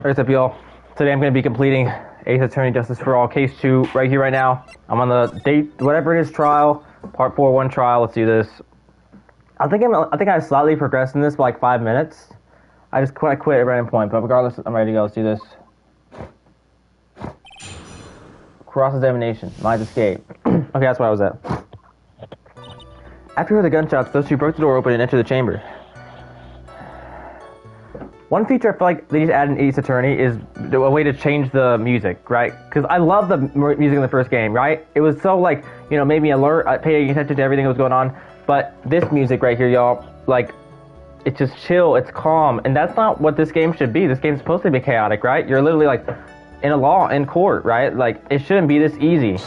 What's up, y'all? Today I'm going to be completing Ace Attorney Justice for All Case 2 right here, right now. I'm on the date, whatever it is, trial, part 4-1 trial. Let's do this. I think I slightly progressed in this by like 5 minutes. I quit at random point, but regardless, I'm ready to go. Let's do this. Cross-examination. Mine's escape. Okay, that's where I was at. After you heard the gunshots, those two broke the door open and entered the chamber. One feature I feel like they just added in Ace Attorney is a way to change the music, right? Because I love the music in the first game, right? It was so like, you know, made me alert, paying attention to everything that was going on. But this music right here, y'all, like, it's just chill, it's calm, and that's not what this game should be. This game's supposed to be chaotic, right? You're literally like in in court, right? Like, it shouldn't be this easy.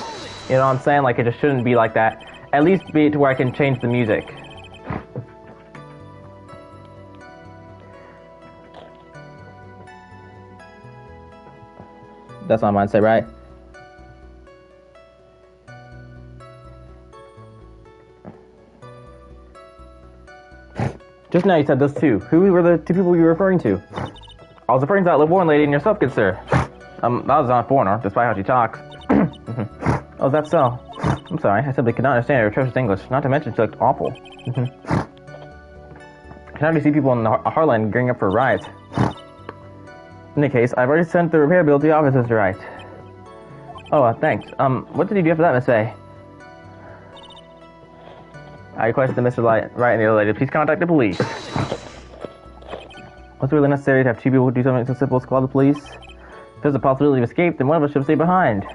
You know what I'm saying? Like, it just shouldn't be like that. At least be it to where I can change the music. That's my mindset, right? Just now you said those two. Who were the two people you were referring to? I was referring to that Livorn lady and yourself, good sir. That was not a foreigner, despite how she talks. Oh, that's so. I'm sorry, I simply could not understand her atrocious English, not to mention she looked awful. Can hardly see people in the Heartland gearing up for a riot. In any case, I've already sent the repair bill to the office, Mr. Wright. Oh, thanks. What did you do after that, Miss Faye? I requested Mr. Wright and the other lady, please contact the police. Was it really necessary to have two people do something so simple as call the police? If there's a possibility of escape, then one of us should stay behind.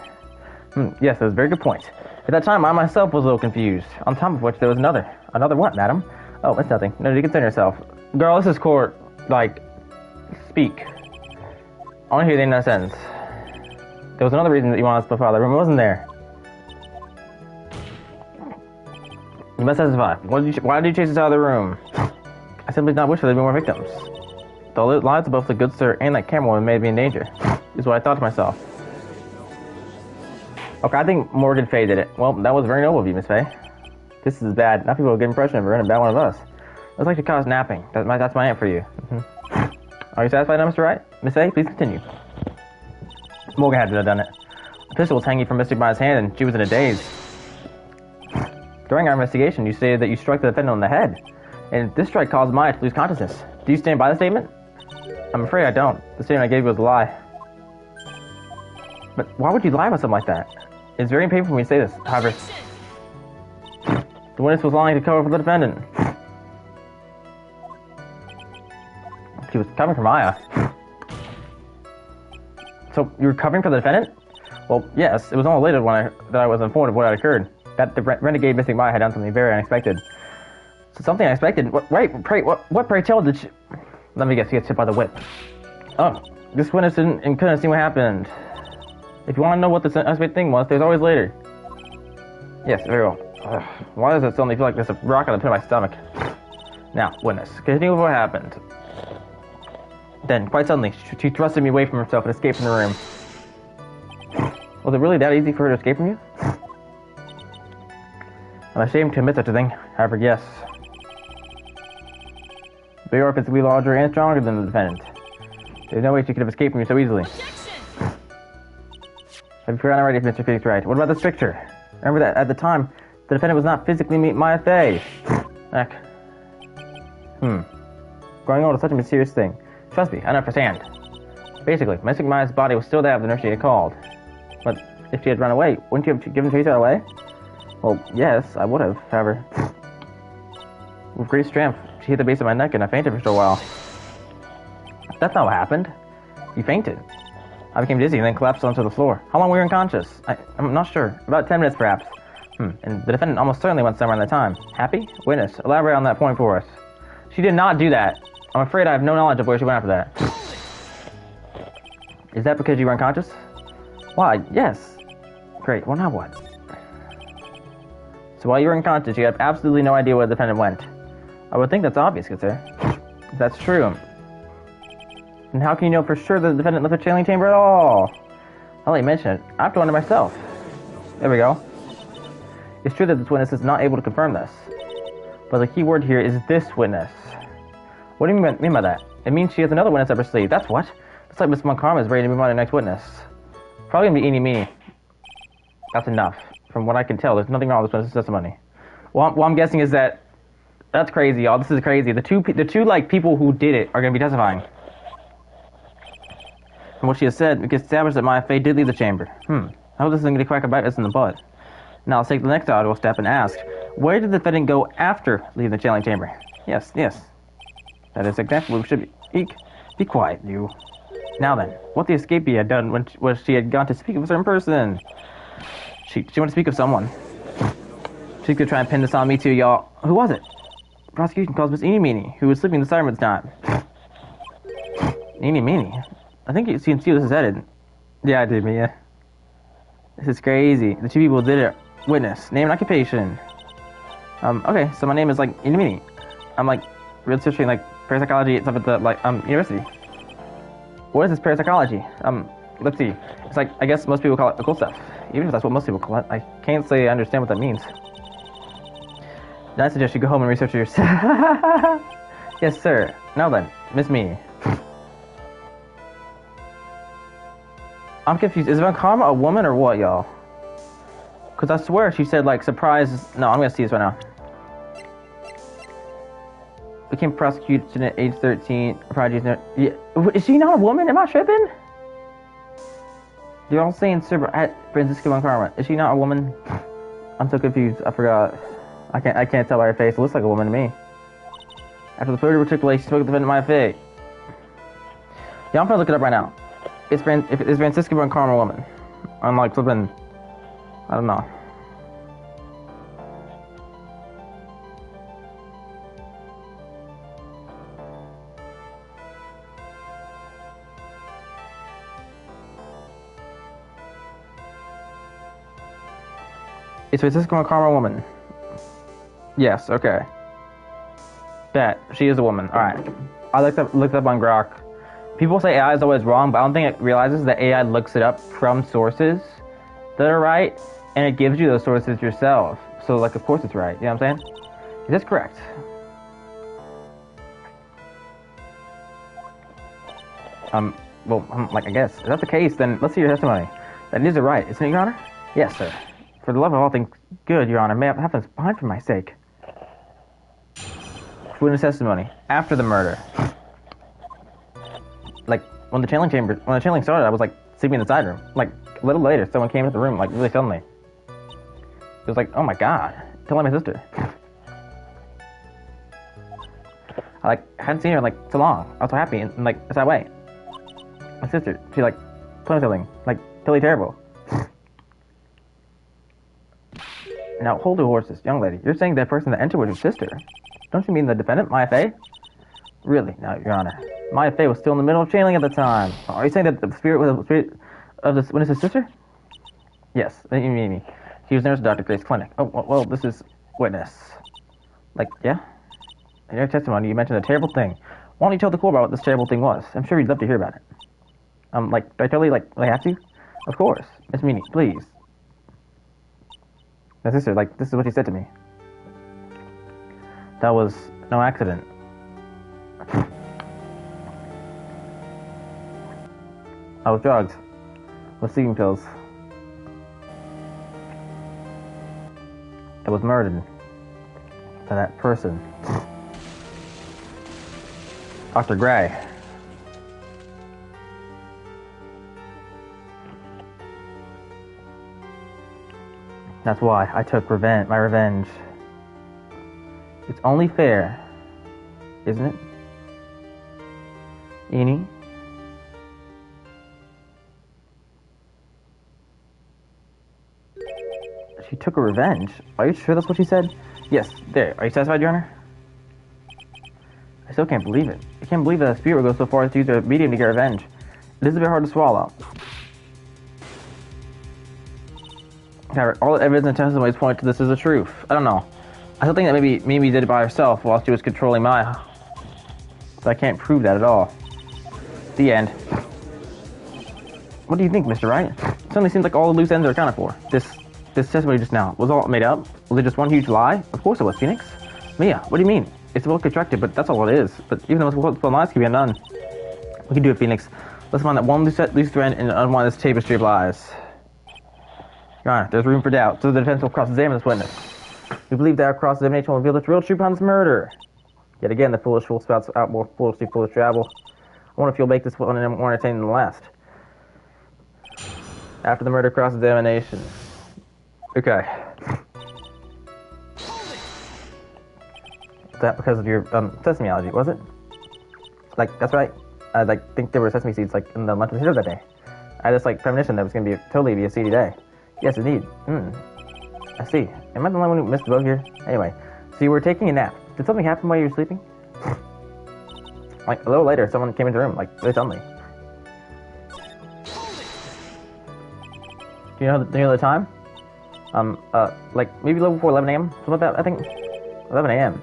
Yes, that was a very good point. At that time, I myself was a little confused. On top of which, there was another. Another what, madam? Oh, it's nothing. No, you concern yourself. Girl, this is court. Like, speak. I want to hear the end of that sentence. There was another reason that you wanted us to file the room, wasn't there? You must testify. Why did you chase us out of the room? I simply did not wish there to be more victims. The lives of both the good sir and that camerawoman may be in danger, is what I thought to myself. Okay, I think Morgan Faye did it. Well, that was very noble of you, Miss Faye. This is bad. Now people will get an impression of her and a bad one of us. Looks like she caught us napping. That's my aunt for you. Are you satisfied now, Mr. Wright? Miss Faye, please continue. Morgan had to have done it. The pistol was hanging from Mr. By's hand, and she was in a daze. During our investigation, you stated that you struck the defendant on the head, and this strike caused Maya to lose consciousness. Do you stand by the statement? I'm afraid I don't. The statement I gave you was a lie. But why would you lie about something like that? It's very painful for me to say this, however. The witness was lying to cover for the defendant. She was covering for Maya. So, you were covering for the defendant? Well, yes, it was only later that I was informed of what had occurred. That the renegade Mystic Maya had done something very unexpected. So something unexpected? What pray tell did she... Let me guess, he gets hit by the whip. Oh, this witness couldn't have seen what happened. If you want to know what the unexpected thing was, there's always later. Yes, very well. Why does it suddenly feel like there's a rock on the pit of my stomach? Now, witness, continue with what happened. Then, quite suddenly, she thrusted me away from herself and escaped from the room. Was it really that easy for her to escape from you? I'm ashamed to admit such a thing, however, yes. But you are physically larger and stronger than the defendant. There's no way she could have escaped from you so easily. Have you forgotten already, Mr. Felix Wright? What about this picture? Remember that at the time, the defendant was not physically Maya Faye. Heck. Growing old is such a mysterious thing. Trust me, I understand. Basically, Mystic Maya's body was still there after the nurse she had called. But if she had run away, wouldn't you have given chase right away? Well, yes, I would have, however. With great strength, she hit the base of my neck and I fainted for a while. That's not what happened. You fainted. I became dizzy and then collapsed onto the floor. How long were you unconscious? I'm not sure. About 10 minutes, perhaps. And the defendant almost certainly went somewhere in that time. Happy? Witness, elaborate on that point for us. She did not do that. I'm afraid I have no knowledge of where she went after that. Is that because you were unconscious? Why, yes. Great, well now what? So while you were unconscious, you have absolutely no idea where the defendant went. I would think that's obvious, good sir. If that's true. And how can you know for sure that the defendant left the channeling chamber at all? I'll let you mention it. I have to wonder myself. There we go. It's true that this witness is not able to confirm this. But the key word here is this witness. What do you mean by that? It means she has another witness up her sleeve. That's what. Looks like Miss Monkarma is ready to move on to the next witness. Probably gonna be eeny meeny. That's enough. From what I can tell, there's nothing wrong with this witness's testimony. What I'm guessing is that that's crazy, y'all. This is crazy. The two like people who did it are gonna be testifying. From what she has said, it gets established that Maya Fey did leave the chamber. I hope this isn't gonna crack a bite us in the butt. Now let's take the next audible step and ask, where did the defendant go after leaving the channeling chamber? Yes. That is exactly what we should be. Eek. Be quiet, you. Now then, what the escapee had done when she had gone to speak of a certain person. She wanted to speak of someone. She could try and pin this on me too, y'all. Who was it? Prosecution calls Miss Eeny Meeny, who was sleeping in the siren at the time. Eeny Meeny? I think you can see where this is headed. Yeah, I did, Mia. This is crazy. The two people did it. Witness. Name and occupation. Okay, so my name is like Eeny Meeny. I'm like researching like parapsychology and stuff at the university. What is this parapsychology? Let's see. It's like, I guess most people call it occult stuff. Even if that's what most people call it, I can't say I understand what that means. Then I suggest you go home and research it yourself. Yes, sir. Now then, Miss Meeny. I'm confused. Is Von Karma a woman or what, y'all? Because I swear she said, like, surprise. No, I'm going to see this right now. Became prosecuted at age 13. Prodigy. Yeah. Is she not a woman? Am I tripping? You're all saying Francisco Von Karma. Is she not a woman? I'm so confused. I forgot. I can't tell by her face. It looks like a woman to me. After the murder took place, she spoke to the defendant Maya Fey. Yeah, I'm gonna look it up right now. Is Francisco Von Karma a woman? I'm like flipping. I don't know. Is Francisco Von Karma a woman? Yes, okay. Bet. She is a woman. Alright. I looked up on Grok. People say AI is always wrong, but I don't think it realizes that AI looks it up from sources that are right, and it gives you those sources yourself. So, like, of course it's right. You know what I'm saying? Is this correct? Well, like, I guess. If that's the case, then let's see your testimony. That is right, isn't it, Your Honor? Yes, sir. For the love of all things good, Your Honor, may I have this behind for my sake? Witness testimony. After the murder. Like, when the channeling started, I was, like, sleeping in the side room. Like, a little later, someone came into the room, like, really suddenly. It was like, oh my god. Telling my sister. I, like, hadn't seen her in, like, so long. I was so happy, and like, it's that way. My sister, she, like, told me something, like, totally terrible. Now, hold your horses, young lady. You're saying that person that entered was your sister. Don't you mean the defendant, Maya Fey? Really? No, Your Honor. Maya Fey was still in the middle of channeling at the time. Are you saying that the spirit was the spirit of the witness's sister? Yes, you mean me. She was nurse at Dr. Gray's clinic. Oh, well, this is witness. Like, yeah? In your testimony, you mentioned a terrible thing. Why don't you tell the court about what this terrible thing was? I'm sure you'd love to hear about it. Like, do I totally, like, really have to? Of course. Miss Meeny, please. My sister, like, this is what she said to me. That was no accident. I was drugged with sleeping pills. I was murdered by that person. Dr. Gray. That's why I took my revenge. It's only fair, isn't it? Eeny? She took her revenge. Are you sure that's what she said? Yes, there. Are you satisfied, Your Honor? I still can't believe it. I can't believe that a spirit would go so far as to use a medium to get revenge. It is a bit hard to swallow. However, all the evidence and testimonies point to this as the truth. I don't know. I still think that maybe Mimi did it by herself while she was controlling Maya. But I can't prove that at all. The end. What do you think, Mr. Wright? It suddenly seems like all the loose ends are accounted for. This testimony just now, was all made up? Was it just one huge lie? Of course it was, Phoenix. Mia, what do you mean? It's well constructed, but that's all it is. But even the most well lies can be undone. We can do it, Phoenix. Let's find that one loose thread in unwind this tapestry of lies. Your Honor, there's room for doubt, so the defense will cross-examine this witness. We believe that our cross-examination will reveal the real truth behind this murder. Yet again, the foolish fool spouts out more foolishly foolish rabble. I wonder if you'll make this one more entertaining than the last. After the murder, cross-examination. Okay. Is that because of your sesame allergy, was it? Like, that's right. I think there were sesame seeds in the lunch potato that day. I had this premonition that it was gonna be totally be a seedy day. Yes, indeed. I see. Am I the only one who missed the boat here? Anyway, so you were taking a nap. Did something happen while you were sleeping? A little later, someone came into the room, really suddenly. Do you know the time? Maybe a little before 11 a.m. Something like that. I think 11 a.m.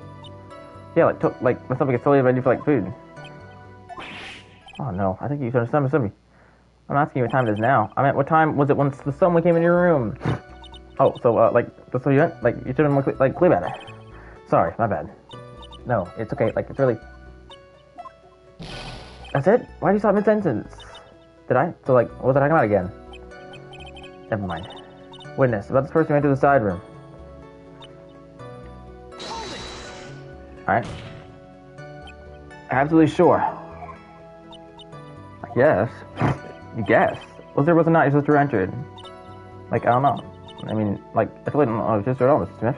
Yeah, my stomach gets totally ready for food. Oh no, I think you misunderstood me. I'm not asking you what time it is now. I meant, what time was it when the someone came in your room? Oh, so that's what you meant? You shouldn't look clear about it. Sorry, my bad. No, it's okay. It's really. That's it? Why did you stop mid-sentence? Did I? So what was I talking about again? Never mind. Witness, about this person who entered the side room. Alright. Absolutely sure. Yes. You guess. Was there was not your sister entered? I don't know. I mean, I totally don't know your sister at all, Mr. Smith.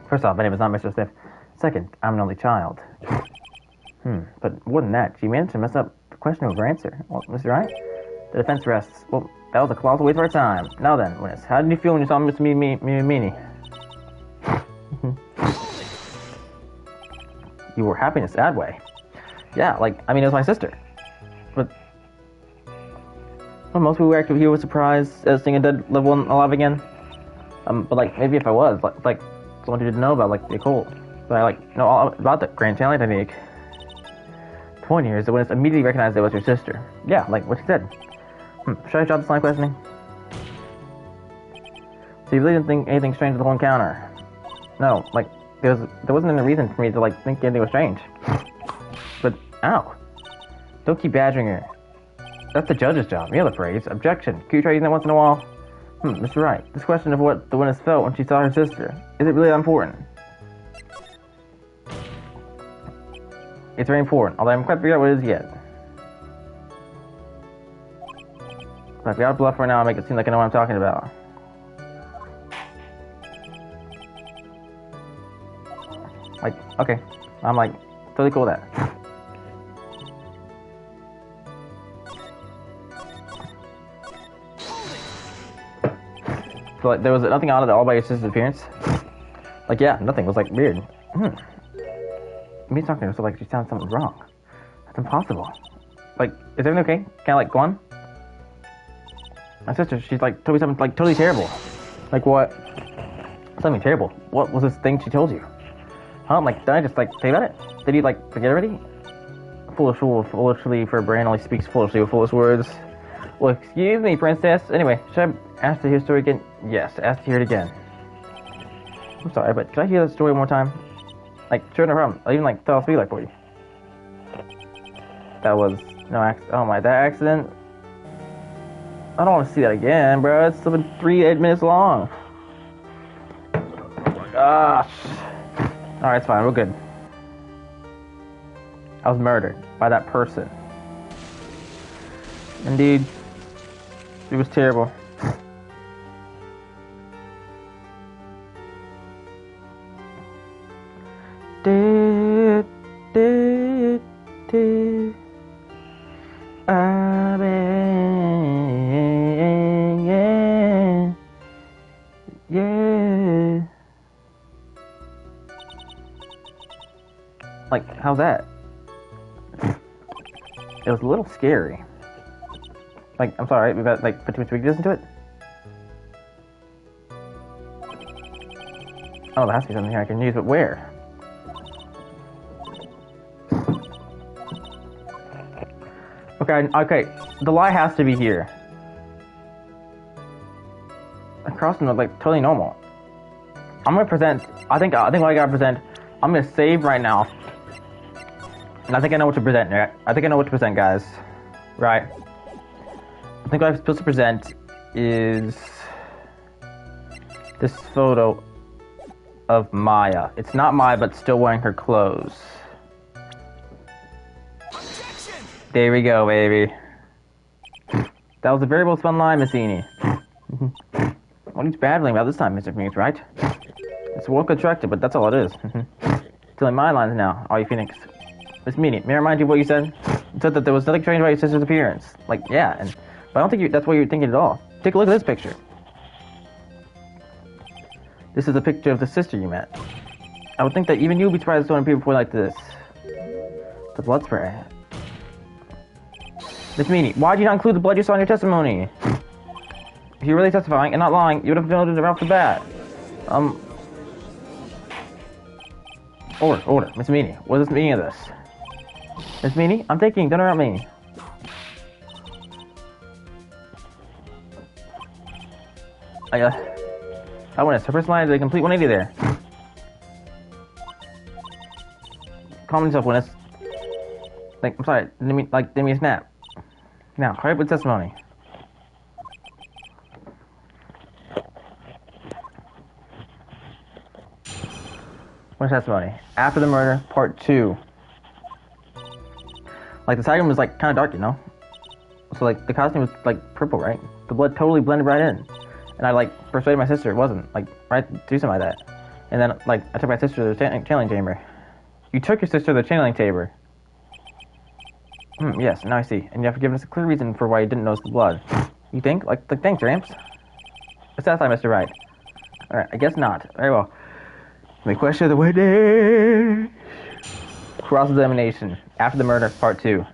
First off, my name is not Mr. Smith. Second, I'm an only child. But more than that, she managed to mess up the question over answer. Well, Mr. Wright, the defense rests. Well, that was a colossal waste of our time. Now then, witness, how did you feel when you saw Mr. MINEY? You were happy in a sad way. Yeah, it was my sister. But well, most people who acted here were surprised as seeing a dead loved one alive again. But maybe if I was, someone who didn't know about the occult. But I know all about the grand channeling technique. The point here is that witness immediately recognized it was your sister. Yeah, what she said. Should I drop this line of questioning? So you really didn't think anything strange with the whole encounter? No, there wasn't any reason for me to think anything was strange. But ow! Don't keep badgering her. That's the judge's job. You know the phrase. Objection. Can you try using that once in a while? Mr. Wright, this question of what the witness felt when she saw her sister, is it really that important? It's very important, although I haven't quite figured out what it is yet. But if I gotta bluff right now, I'll make it seem like I know what I'm talking about. Okay. I'm totally cool with that. So there was nothing out of it all by your sister's appearance? Yeah, nothing. It was weird. Me talking to her so she sounds something's wrong. That's impossible. Is everything okay? Can I go on? My sister, she's told me something totally terrible. What? Something terrible. What was this thing she told you? Huh? Did I just say about it? Did you forget already? Foolish fool, foolishly for a brain only speaks foolishly with foolish words. Well, excuse me, princess. Anyway, should I ask to hear the story again? Yes, ask to hear it again. I'm sorry, but could I hear the story one more time? Sure, no problem. I'll even tell a speed for you. That was no accident. Oh my, that accident. I don't want to see that again, bro. It's been 8 minutes long. Oh my gosh. Alright, it's fine. We're good. I was murdered by that person. Indeed. It was terrible. Yeah. How's that? It was a little scary. I'm sorry, we've got put too much weakness into it? Oh, there has to be something here I can use, but where? Okay, the lie has to be here. Across from totally normal. I'm gonna present. I think what I gotta present. I'm gonna save right now. And I think I know what to present, right? I think I know what to present, guys. Right. I think what I'm supposed to present is this photo of Maya. It's not Maya, but still wearing her clothes. Objection! There we go, baby. That was a very well spun line, Miss MINEY. What are you battling about this time, Mr. Phoenix, right? It's well constructed, but that's all it is. Stealing my lines now, all you Phoenix. Miss MINEY, may I remind you of what you said? You said that there was nothing strange about your sister's appearance. Like, yeah, but I don't think that's what you're thinking at all. Take a look at this picture. This is a picture of the sister you met. I would think that even you would be surprised to appear before like this. The blood spray. Miss MINEY, why did you not include the blood you saw in your testimony? If you're really testifying and not lying, you would have noted it right off the bat. Order. Miss MINEY, what is the meaning of this? Miss MINEY, I'm thinking, don't interrupt me. I witnessed her personality did a complete 180 there. Calm yourself, witness. Like, I'm sorry, didn't mean snap. Now, hurry up with testimony. What's testimony? After the murder, part 2. Like, the side room was, like, kind of dark, you know? So, like, the costume was, like, purple, right? The blood totally blended right in. And I, like, persuaded my sister it wasn't. Like, right? Do something like that. And then, like, I took my sister to the channeling chamber. You took your sister to the channeling chamber? Yes, now I see. And you have given us a clear reason for why you didn't notice the blood. You think? Like thanks, Ramps. It's that time, Mr. Wright. Alright, I guess not. Very well. The question of the witness. Cross-examination. After the murder, part 2.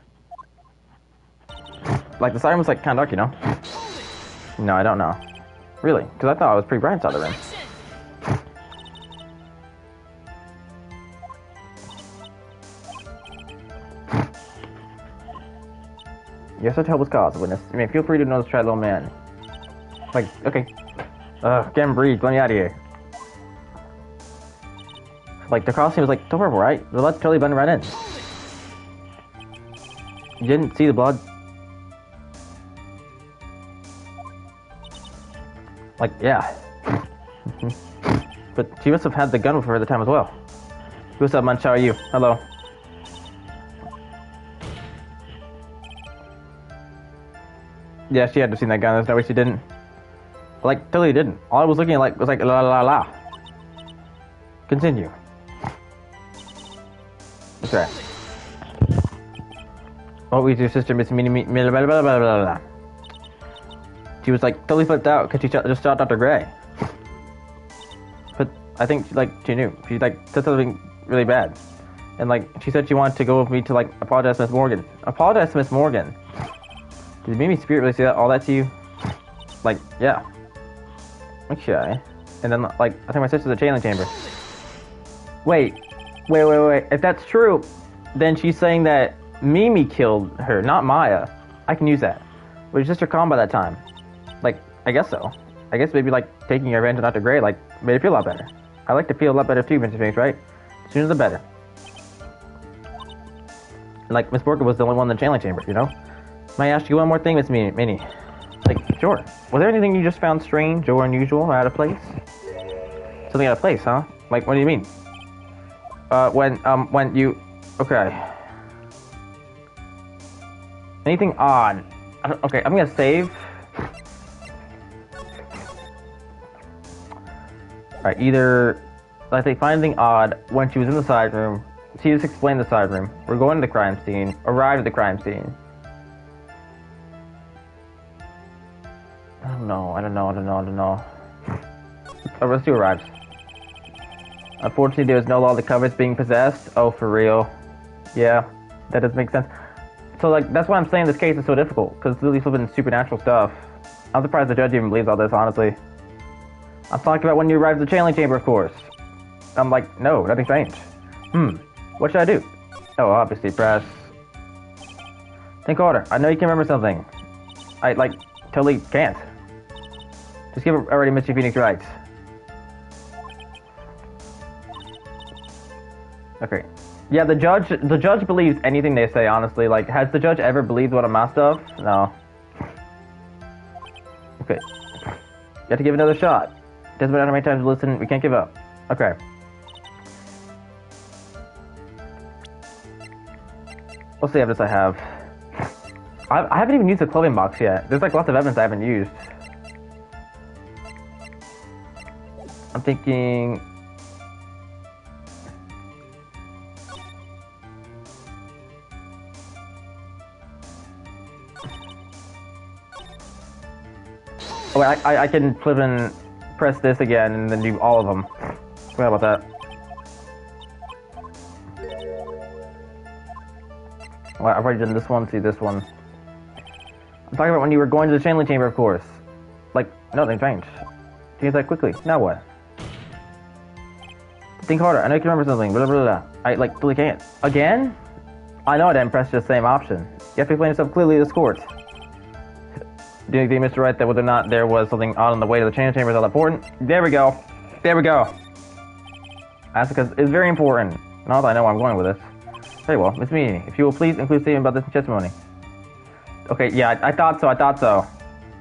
Like, the siren was, like, kind of dark, you know? No, I don't know. Really? Because I thought I was pretty bright inside the room. Yes, such help was caused, witness. I mean, feel free to notice try little man. Like, okay. Can't breathe. Let me out of here. Like, the costume was, like, purple, right? The blood's totally blended right in. You didn't see the blood? Like, yeah. But she must have had the gun with her at the time as well. What's up, Munch? How are you? Hello. Yeah, she had to have seen that gun. There's no way she didn't. Like, totally didn't. All I was looking at, like, was like, la la la. Continue. That's right. What was your sister, Miss MINEY, blah, blah, blah, blah, blah, blah. She was, like, totally flipped out because she just shot Dr. Gray. But I think, like, she knew. She, like, said something really bad. And, like, she said she wanted to go with me to, like, apologize to Miss Morgan. Apologize to Miss Morgan? Did Mimi's spirit really say all that to you? Like, yeah. Okay. And then, like, I took my sister to the channeling chamber. Wait. If that's true, then she's saying that Mimi killed her, not Maya. I can use that. Was your sister calm by that time? Like, I guess so. I guess maybe, like, taking your revenge on Dr. Gray, like, made her feel a lot better. I like to feel a lot better too, Mr. Phoenix, right? The sooner the better. And, like, Miss Morgan was the only one in the channeling chamber, you know? May I ask you one more thing, Miss MINEY? Like, sure. Was there anything you just found strange or unusual or out of place? Something out of place, huh? Like, what do you mean? When you... Okay. Anything odd? Okay, I'm gonna save. Alright, either... I think find anything odd when she was in the side room. She just explained the side room. We're going to the crime scene. Arrived at the crime scene. I don't know. Rescue arrives. Unfortunately, there is no law that covers being possessed. Oh, for real? Yeah, that does make sense. So, like, that's why I'm saying this case is so difficult, because it's really flipping supernatural stuff. I'm surprised the judge even believes all this, honestly. I'm talking about when you arrived at the channeling chamber, of course. I'm like, no, nothing strange. What should I do? Oh, obviously, press. Think harder. I know you can remember something. I, like, totally can't. Just give it already, Mr. Phoenix right. Okay. Yeah, the judge believes anything they say, honestly. Like, has the judge ever believed one of my stuff? No. Okay. You have to give it another shot. Doesn't matter how many times you listen, we can't give up. Okay. What's the evidence I have? I haven't even used the clothing box yet. There's like lots of evidence I haven't used. I'm thinking... Oh, wait, I can flip and press this again and then do all of them. Forgot about that. Well, I've already done this one, see this one. I'm talking about when you were going to the channeling chamber, of course. Like, nothing changed. Change that quickly. Now what? Think harder. I know you can remember something. Blah, blah, blah. I, like, really can't. Again? I know I didn't press the same option. You have to explain yourself clearly to this court. Do you think, Mr. Wright, that whether or not there was something odd on the way to the channeling chamber is all important? There we go. There we go. That's because it's very important. Not that I know where I'm going with this. Very well, Miss Meany, if you will please include a statement about this in testimony. Okay, yeah, I thought so.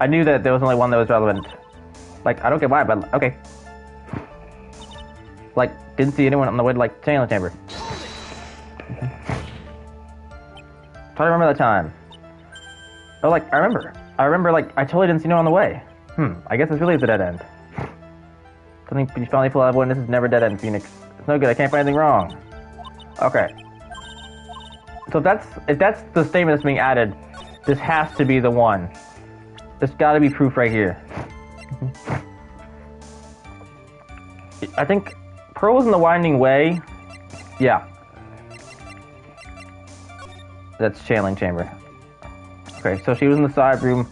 I knew that there was only one that was relevant. Like, I don't get why, but okay. Like, didn't see anyone on the way to, like, channeling chamber. Try to remember that time. Oh, like, I remember, like, I totally didn't see no on the way. I guess this really is a dead end. Something you finally pull out of one, this is never dead end, Phoenix. It's no good, I can't find anything wrong. Okay. So if that's the statement that's being added, this has to be the one. There's gotta be proof right here. I think Pearl was in the Winding Way. Yeah. That's channeling chamber. Okay, so she was in the side room.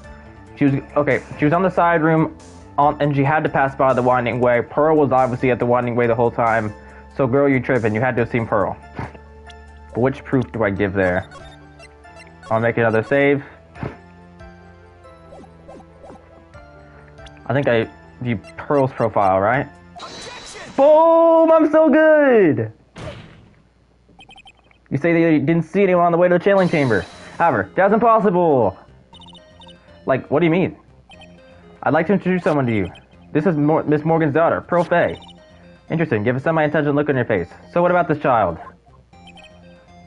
She was on the side room, and she had to pass by the Winding Way. Pearl was obviously at the Winding Way the whole time. So, girl, you're tripping. You had to have seen Pearl. But which proof do I give there? I'll make another save. I think I view Pearl's profile, right? Boom! I'm so good! You say that you didn't see anyone on the way to the channeling chamber. However, that's impossible! Like, what do you mean? I'd like to introduce someone to you. This is Miss Morgan's daughter, Pearl Fay. Interesting, give a semi-intelligent look on your face. So what about this child?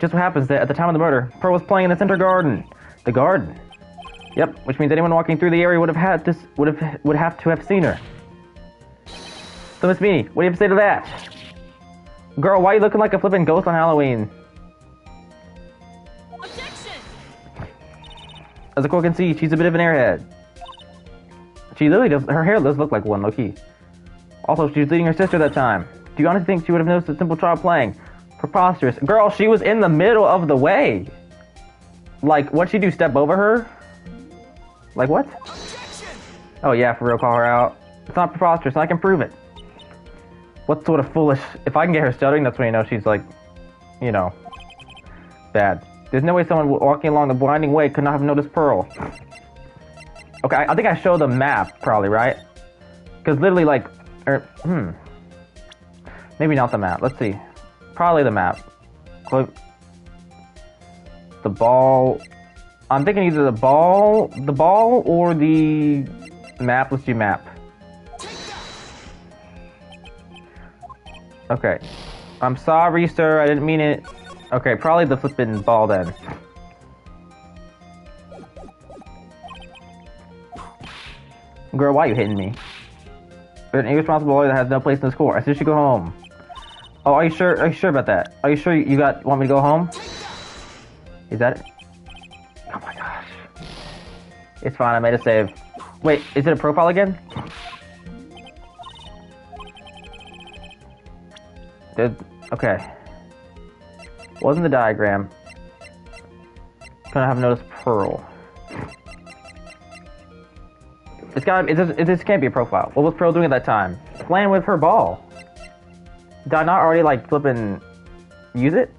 Just what happens that at the time of the murder, Pearl was playing in the center garden. The garden? Yep, which means anyone walking through the area would have to have seen her. So Miss Meany, what do you have to say to that? Girl, why are you looking like a flippin' ghost on Halloween? Objection! As the court can see, she's a bit of an airhead. She literally does, her hair does look like one, low-key. Also, she was leading her sister that time. Do you honestly think she would have noticed a simple child playing? Preposterous. Girl, she was in the middle of the way. Like, what'd she do, step over her? Like, what? Oh yeah, for real, call her out. It's not preposterous, and I can prove it. What sort of foolish... If I can get her stuttering, that's when you know she's like, you know, bad. There's no way someone walking along the Winding Way could not have noticed Pearl. Okay, I think I showed the map, probably, right? Because literally, like... Maybe not the map. Let's see. Probably the map. The ball... I'm thinking either the ball or the map. Let's do map. Okay. I'm sorry, sir. I didn't mean it. Okay, probably the flippin' ball then. Girl, why are you hitting me? You're an irresponsible lawyer that has no place in this court. I said you should go home. Oh, are you sure? Are you sure about that? Are you sure want me to go home? Is that it? Oh my gosh. It's fine, I made a save. Wait, is it a profile again? Okay. Wasn't the diagram. Couldn't have noticed Pearl. It's gotta. This can't be a profile. What was Pearl doing at that time? Playing with her ball. Did I not already like flippin' use it?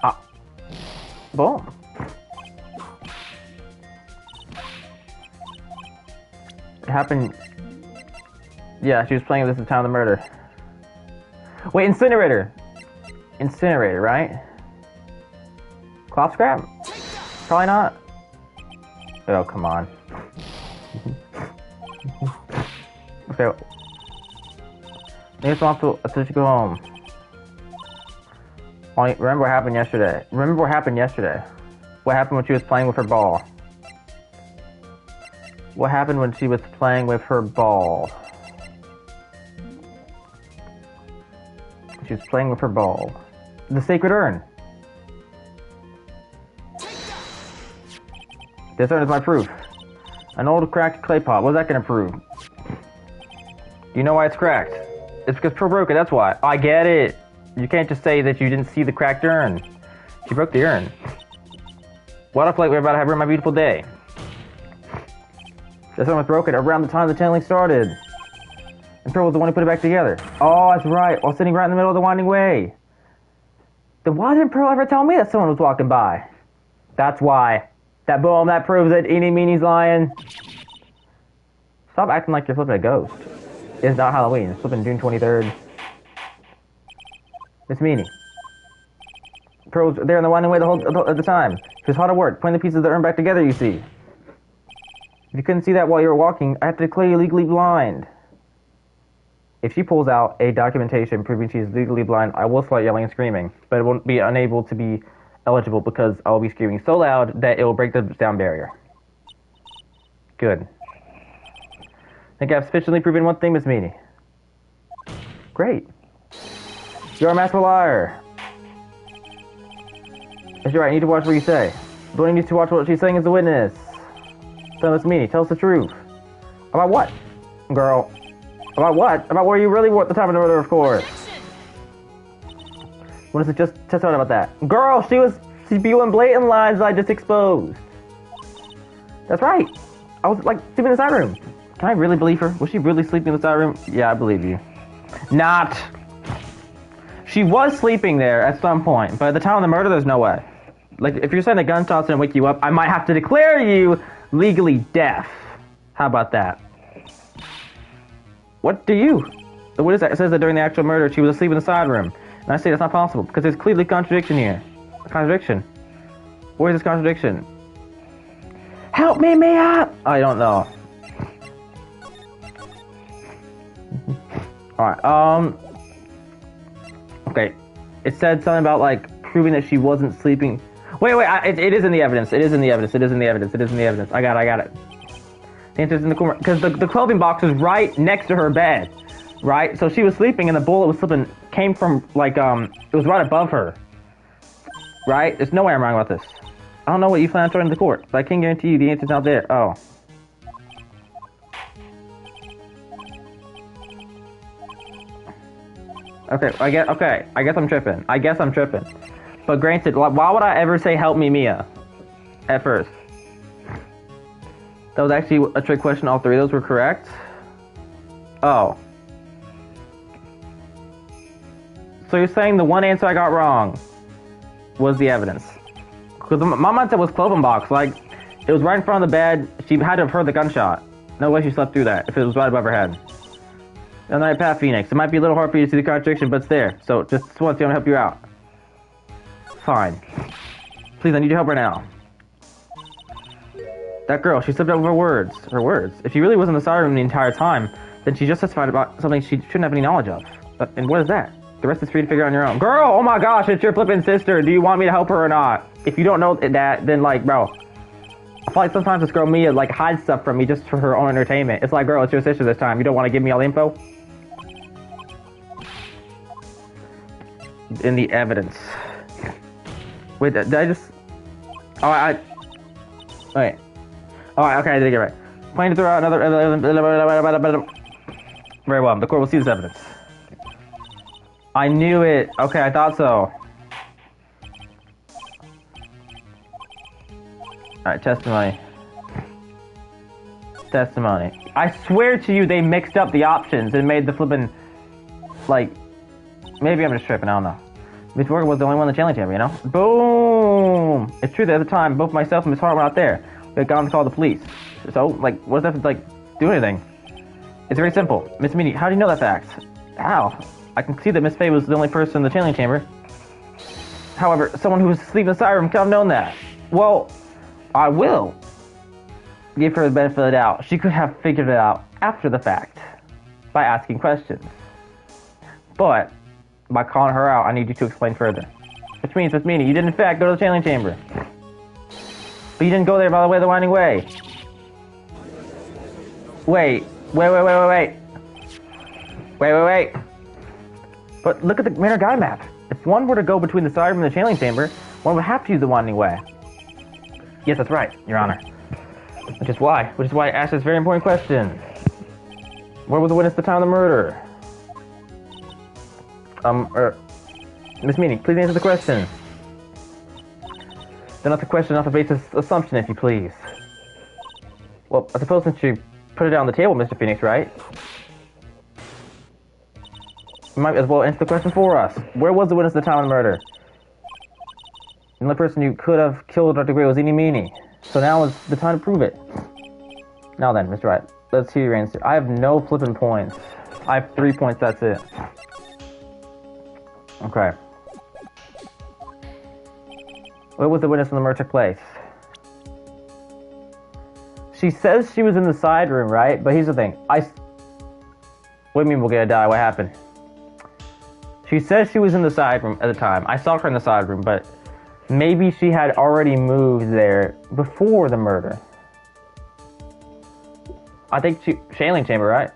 Ah. Boom. It happened. Yeah, she was playing with this at the time of the murder. Wait, incinerator. Incinerator, right? Cloth scrap? Probably not. Oh, come on. Okay. Maybe I should go home. Remember what happened yesterday. Remember what happened yesterday. What happened when she was playing with her ball? What happened when she was playing with her ball? She was playing with her ball. The sacred urn. This urn is my proof. An old cracked clay pot. What's that gonna prove? Do you know why it's cracked? It's because Pearl broke it, that's why. I get it. You can't just say that you didn't see the cracked urn. She broke the urn. What if like we're about to have my beautiful day? This one was broken around the time the channeling started. And Pearl was the one who put it back together. Oh, that's right. While sitting right in the middle of the winding way. Then why didn't Pearl ever tell me that someone was walking by? That's why. That boom, that proves it. Eeny, meeny's lying. Stop acting like you're flipping a ghost. It's not Halloween. It's flipping June 23rd. Miss Meanie. Pearl was there in the winding way the time. She was hard at work, putting the pieces of the urn back together, you see. If you couldn't see that while you were walking, I have to declare you legally blind. If she pulls out a documentation proving she is legally blind, I will start yelling and screaming, but it won't be unable to be eligible because I will be screaming so loud that it will break the sound barrier. Good. Think I've sufficiently proven one thing, Miss Meanie. Great. You're a master liar. That's right, you need to watch what you say. The one who needs to watch what she's saying is the witness. So Miss Meanie, tell us the truth. About what? Girl. About what? About where you really were at the time of the murder, of course. What is it just out about that? Girl, she's spewing blatant lies that I just exposed. That's right. I was like sleeping in the side room. Can I really believe her? Was she really sleeping in the side room? Yeah, I believe you. Not. She was sleeping there at some point, but at the time of the murder, there's no way. Like, if you're saying the gunshots didn't wake you up, I might have to declare you legally deaf. How about that? What do you? What is that? It says that during the actual murder, she was asleep in the side room. And I say that's not possible, because there's clearly contradiction here. A contradiction? Where's this contradiction? Help me, Mia! I don't know. Alright, okay. It said something about, like, proving that she wasn't sleeping. Wait, it is in the evidence. It is in the evidence. It is in the evidence. It is in the evidence. I got it. The answer's in the corner. Because the clothing box was right next to her bed. Right? So she was sleeping and the bullet was slipping, came from, like, it was right above her. Right? There's no way I'm wrong about this. I don't know what you plan on throwing to the court, but I can guarantee you the answer's not there. Oh. Okay, I guess I'm tripping. But granted, why would I ever say help me, Mia? At first. That was actually a trick question. All three of those were correct. Oh. So you're saying the one answer I got wrong was the evidence? Because my mindset was clothing box. Like, it was right in front of the bed. She had to have heard the gunshot. No way she slept through that if it was right above her head. And then Pat Phoenix. It might be a little hard for you to see the contradiction, but it's there. So just once, I want to help you out. Fine. Please, I need your help right now. That girl, she slipped over her words. If she really was in the side room the entire time, then she just testified about something she shouldn't have any knowledge of. And what is that? The rest is free to figure out on your own. Girl, oh my gosh, it's your flippin' sister. Do you want me to help her or not? If you don't know that, then like, bro. I feel like sometimes this girl Mia like hides stuff from me just for her own entertainment. It's like, girl, it's your sister this time. You don't want to give me all the info? In the evidence. Wait, did I just... Oh, wait. Alright, okay, I did get it right. Planning to throw out another... Very well, the court will see this evidence. I knew it. Okay, I thought so. Alright, testimony. I swear to you they mixed up the options and made the flippin'... Like... Maybe I'm just tripping, I don't know. Miss Morgan was the only one in the challenge chamber, you know? Boom! It's true that at the time, both myself and Miss Hart were out there. We had gone to call the police. So, like, what does that, like, do anything? It's very simple. Miss Meanie, how do you know that fact? How? I can see that Miss Fey was the only person in the channeling chamber. However, someone who was asleep in the side room could have known that. Well, I will give her the benefit of the doubt. She could have figured it out after the fact by asking questions. But by calling her out, I need you to explain further. Which means, Miss Meanie, you did in fact go to the channeling chamber. But you didn't go there by the way of the winding way. Wait. But look at the Manor Guide map. If one were to go between the side room and the channeling chamber, one would have to use the winding way. Yes, that's right, Your Honor. Which is why I asked this very important question. Where was the witness at the time of the murder? Miss Meanie, please answer the question. Then not the question, not the basis assumption, if you please. Well, I suppose since you put it on the table, Mr. Phoenix, right? You might as well answer the question for us. Where was the witness at the time of the murder? The only person who could have killed Dr. Gray was Meanie. So now is the time to prove it. Now then, Mr. Wright, let's hear your answer. I have no flipping points. I have 3 points, that's it. Okay. Where was the witness when the murder took place? She says she was in the side room, right? But here's the thing. What do you mean we're gonna die? What happened? She says she was in the side room at the time. I saw her in the side room, but maybe she had already moved there before the murder. I think channeling chamber, right?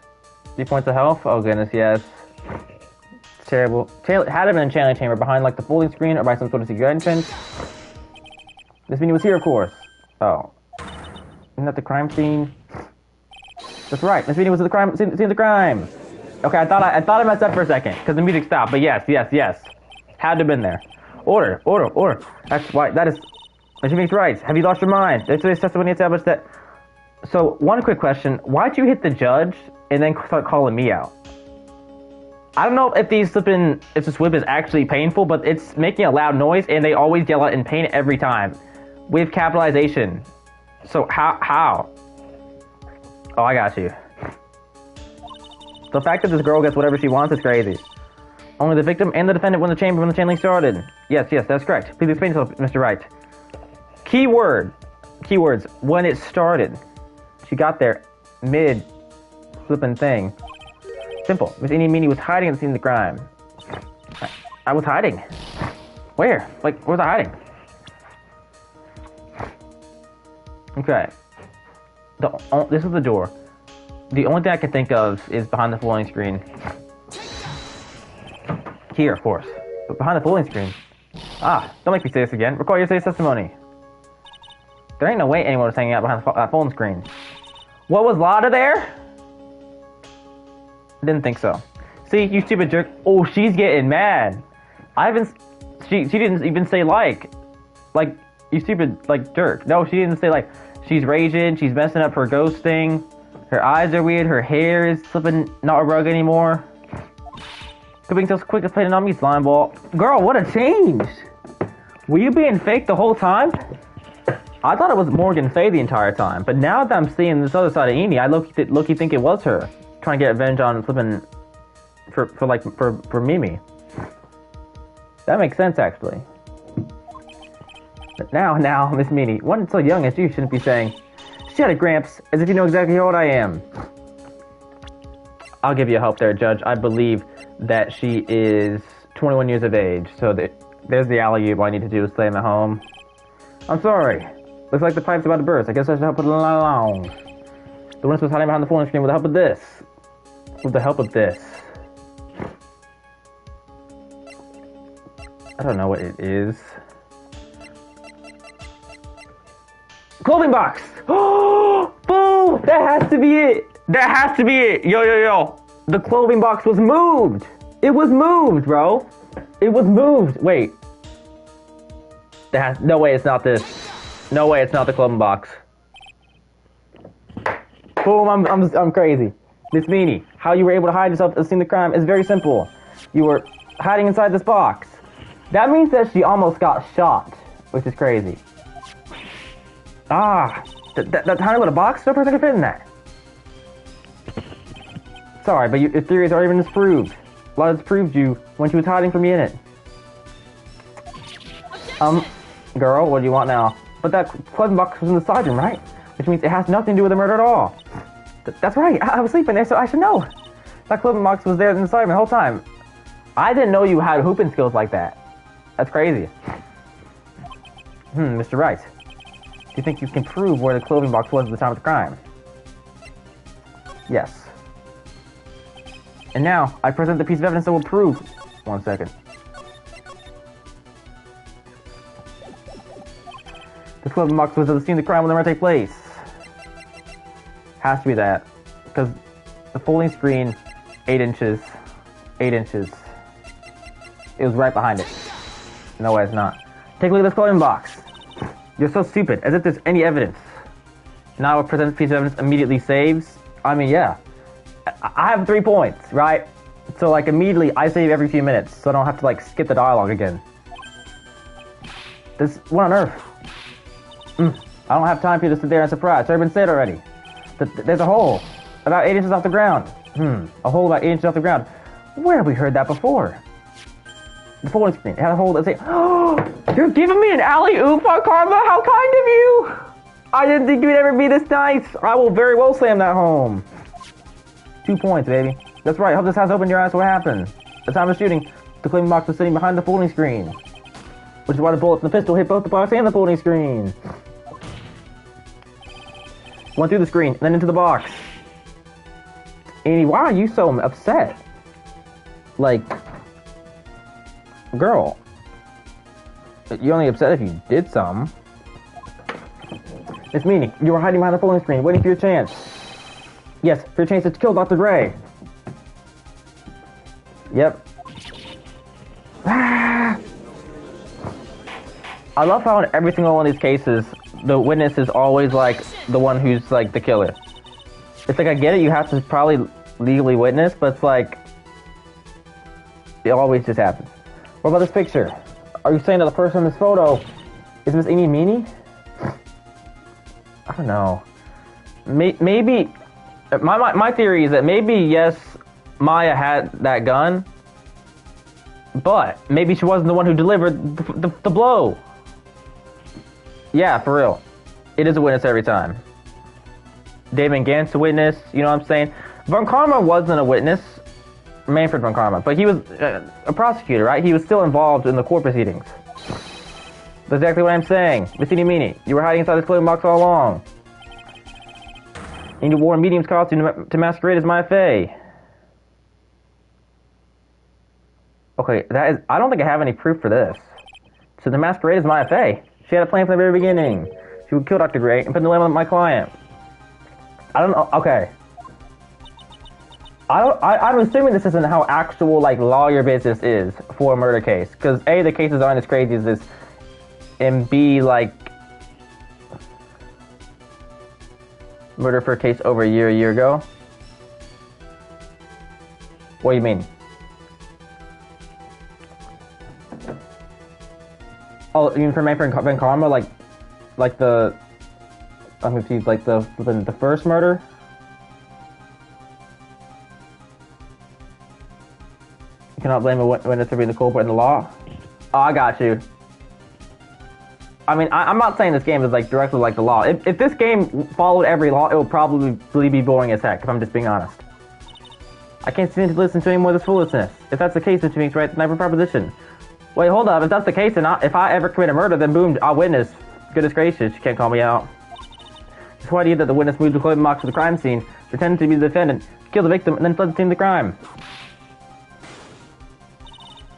3 points of health? Oh goodness, yes. It's terrible. Had it been in channeling chamber behind like the folding screen or by some sort of secret entrance. This meeting was here, of course. Oh. Isn't that the crime scene? That's right. This meeting was at the crime scene of the crime. Okay, I thought I messed up for a second because the music stopped. But yes. Had to have been there. Order. That's why. That is. Mr. Meeks right. Have you lost your mind? Today's testimony established that. So, one quick question. Why'd you hit the judge and then start calling me out? I don't know if this whip is actually painful, but it's making a loud noise and they always yell out in pain every time. With capitalization. So, how? Oh, I got you. The fact that this girl gets whatever she wants is crazy. Only the victim and the defendant were in the chamber when the channeling started. Yes, that's correct. Please explain yourself, Mr. Wright. Keywords, when it started. She got there mid-flippin' thing. Simple. Miss Meanie was hiding at the scene of the crime. I was hiding. Where? Where was I hiding? Okay. This is the door. The only thing I can think of is behind the folding screen. Here, of course. But behind the folding screen. Don't make me say this again. Record your testimony. There ain't no way anyone was hanging out behind that folding screen. What, was Lada there? I didn't think so. See, you stupid jerk. Oh, she's getting mad. She didn't even say like, you stupid, jerk. No, she didn't say like. She's raging, she's messing up her ghosting. Her eyes are weird, her hair is flipping not a rug anymore. Quit being so quick as playing on me, slime ball. Girl, what a change! Were you being fake the whole time? I thought it was Morgan Faye the entire time, but now that I'm seeing this other side of Amy, I low-key think it was her. Trying to get revenge on flipping for Mimi. That makes sense, actually. But now, Miss Meanie, one so young as you shouldn't be saying, "Shut it, Gramps," as if you know exactly how old I am. I'll give you a help there, Judge. I believe that she is 21 years of age, so there's the alley-oop. All I need to do is stay in the home. I'm sorry. Looks like the pipe's about to burst. I guess I should help it along. The witness was hiding behind the folding screen with the help of this. I don't know what it is. Clothing box! Oh, boom! That has to be it! Yo. The clothing box was moved! It was moved, bro! It was moved! Wait. No way it's not this. No way it's not the clothing box. Boom, I'm crazy. Miss Meanie, how you were able to hide yourself at the scene of the crime is very simple. You were hiding inside this box. That means that she almost got shot, which is crazy. That tiny little box, no person can fit in that. Sorry, but your theories are even disproved. Lars proved you when she was hiding from me in it. Girl, what do you want now? But that clothing box was in the side room, right? Which means it has nothing to do with the murder at all. That's right, I was sleeping there, so I should know. That clothing box was there in the side room the whole time. I didn't know you had hooping skills like that. That's crazy. Mr. Wright. Do you think you can prove where the clothing box was at the time of the crime? Yes. And now, I present the piece of evidence that will prove... 1 second. The clothing box was at the scene of the crime when the murder took place. Has to be that. Because the folding screen, 8 inches. 8 inches. It was right behind it. No way, it's not. Take a look at this clothing box. You're so stupid, as if there's any evidence. Now a present piece of evidence immediately saves. I mean, yeah. I have 3 points, right? So, like, immediately I save every few minutes, so I don't have to, like, skip the dialogue again. What on earth? I don't have time for you to sit there and surprise. I've been said already. There's a hole about 8 inches off the ground. A hole about 8 inches off the ground. Where have we heard that before? The folding screen. It had a hole that say, "Oh, you're giving me an alley-oop on karma? How kind of you! I didn't think you'd ever be this nice. I will very well slam that home." 2 points, baby. That's right. I hope this has opened your eyes to what happened. At the time of shooting, the clothing box was sitting behind the folding screen, which is why the bullets in the pistol hit both the box and the folding screen. Went through the screen, and then into the box. Annie, why are you so upset? Like, girl, you're only upset if you did something. It's MINEY. You were hiding behind the folding screen, waiting for your chance. Yes, for your chance to kill Dr. Gray. Yep. I love how in every single one of these cases, the witness is always, like, the one who's, like, the killer. It's like, I get it, you have to probably legally witness, but it's like, it always just happens. What about this picture? Are you saying that the person in this photo is Miss Amy MINEY? I don't know. Maybe... My theory is that maybe, yes, Maya had that gun, but maybe she wasn't the one who delivered the blow. Yeah, for real. It is a witness every time. Damon Gant's a witness, you know what I'm saying? Von Karma wasn't a witness, Manfred Von Karma, but he was a prosecutor, right? He was still involved in the court proceedings. That's exactly what I'm saying. Miss Amy MINEY, you were hiding inside this clothing box all along. And you wore a medium's costume to masquerade as Maya Fey. Okay, I don't think I have any proof for this. So the masquerade is Maya Fey. She had a plan from the very beginning. She would kill Dr. Gray and put the limit on my client. I don't know. Okay. I'm assuming this isn't how actual, like, lawyer business is for a murder case. Because A, the cases aren't as crazy as this, and B, like, murder for a case over a year ago. What do you mean? Oh, you mean for Manfred Von Karma, like the, I'm confused, like the first murder? You cannot blame a witness for being the culprit in the law? Oh, I got you. I mean, I'm not saying this game is, like, directly like the law. If this game followed every law, it would probably be boring as heck, if I'm just being honest. I can't seem to listen to any more of this foolishness. If that's the case, which means right, then I have a proposition. Wait, hold up. If that's the case, then if I ever commit a murder, then boom, I'll witness. Goodness gracious, you can't call me out. It's the idea that the witness moved the clothing box to the crime scene, pretended to be the defendant, killed the victim, and then fled the scene of the crime.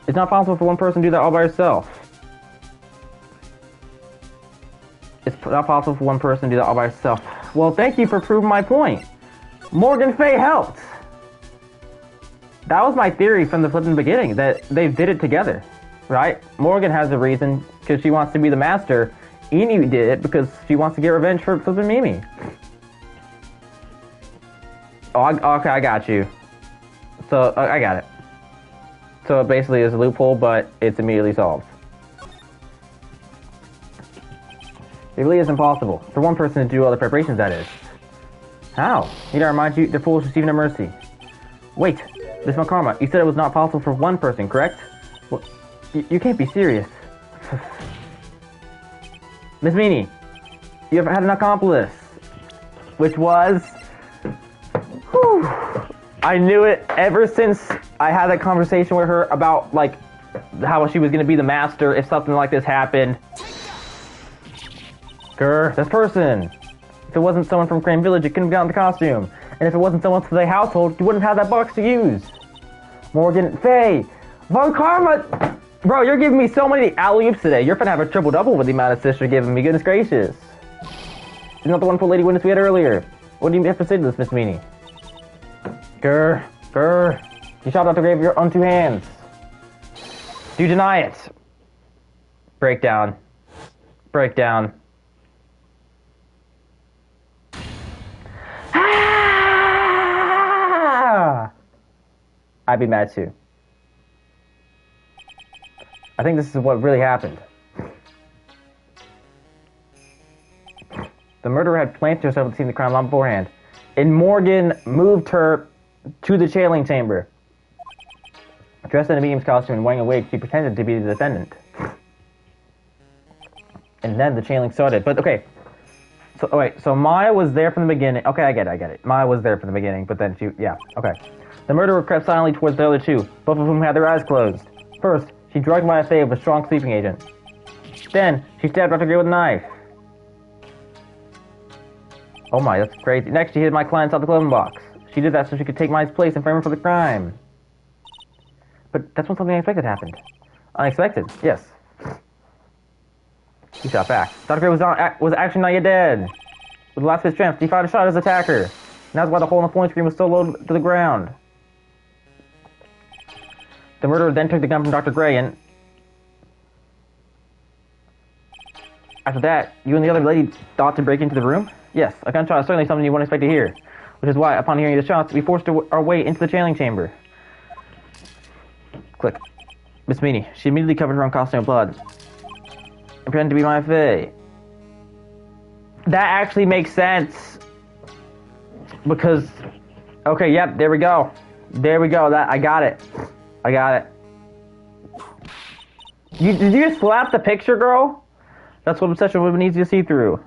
It's not possible for one person to do that all by herself. It's not possible for one person to do that all by herself. Well, thank you for proving my point. Morgan Fay helped. That was my theory from the beginning, that they did it together, right? Morgan has a reason because she wants to be the master. Eni did it because she wants to get revenge for flipping Mimi. Oh, okay, I got you. So, I got it. So it basically is a loophole, but it's immediately solved. It really is impossible for one person to do all the preparations, that is. How? Need I remind you, the fools receive no mercy. Wait, Miss McCarma, you said it was not possible for one person, correct? Well, you can't be serious. Miss Meany, you ever had an accomplice? Which was... Whew, I knew it ever since I had that conversation with her about, like, how she was going to be the master if something like this happened. Grr, this person. If it wasn't someone from Crane Village, it couldn't have gotten the costume. And if it wasn't someone from the household, you wouldn't have that box to use. Morgan, Faye, Von Karma. Bro, you're giving me so many alley-oops today. You're finna have a triple-double with the amount of assists you're giving me. Goodness gracious. She's not the wonderful lady witness we had earlier. What do you have to say to this, Miss Meany? Grr. You shot Dr. Grave with your own two hands. Do you deny it? Breakdown. Ah! I'd be mad too. I think this is what really happened. The murderer had planted herself to see the crime long beforehand, and Morgan moved her to the jailing chamber. Dressed in a medium's costume and wearing a wig, she pretended to be the defendant. And then the channeling started. But okay. So Maya was there from the beginning. Okay, I get it. Maya was there from the beginning, but then okay. The murderer crept silently towards the other two, both of whom had their eyes closed. First, she drugged Maya Faye with a strong sleeping agent. Then, she stabbed Dr. Gray with a knife. Oh my, that's crazy. Next, she hid my client inside the clothing box. She did that so she could take Maya's place and frame her for the crime. But that's when something unexpected happened. Unexpected? Yes. He shot back. Dr. Gray was actually not yet dead. With the last of his strength, he fired a shot at his attacker. And that's why the hole in the flooring screen was still low to the ground. The murderer then took the gun from Dr. Gray and... After that, you and the other lady thought to break into the room? Yes, a gunshot is certainly something you wouldn't expect to hear. Which is why, upon hearing the shots, we forced our way into the channeling chamber. Click. Miss Meany. She immediately covered her own costume in blood. And pretended to be Maya Faye. That actually makes sense. Because... Okay, yep, there we go. That I got it. Did you just slap the picture, girl? That's what obsession woman needs you to see through.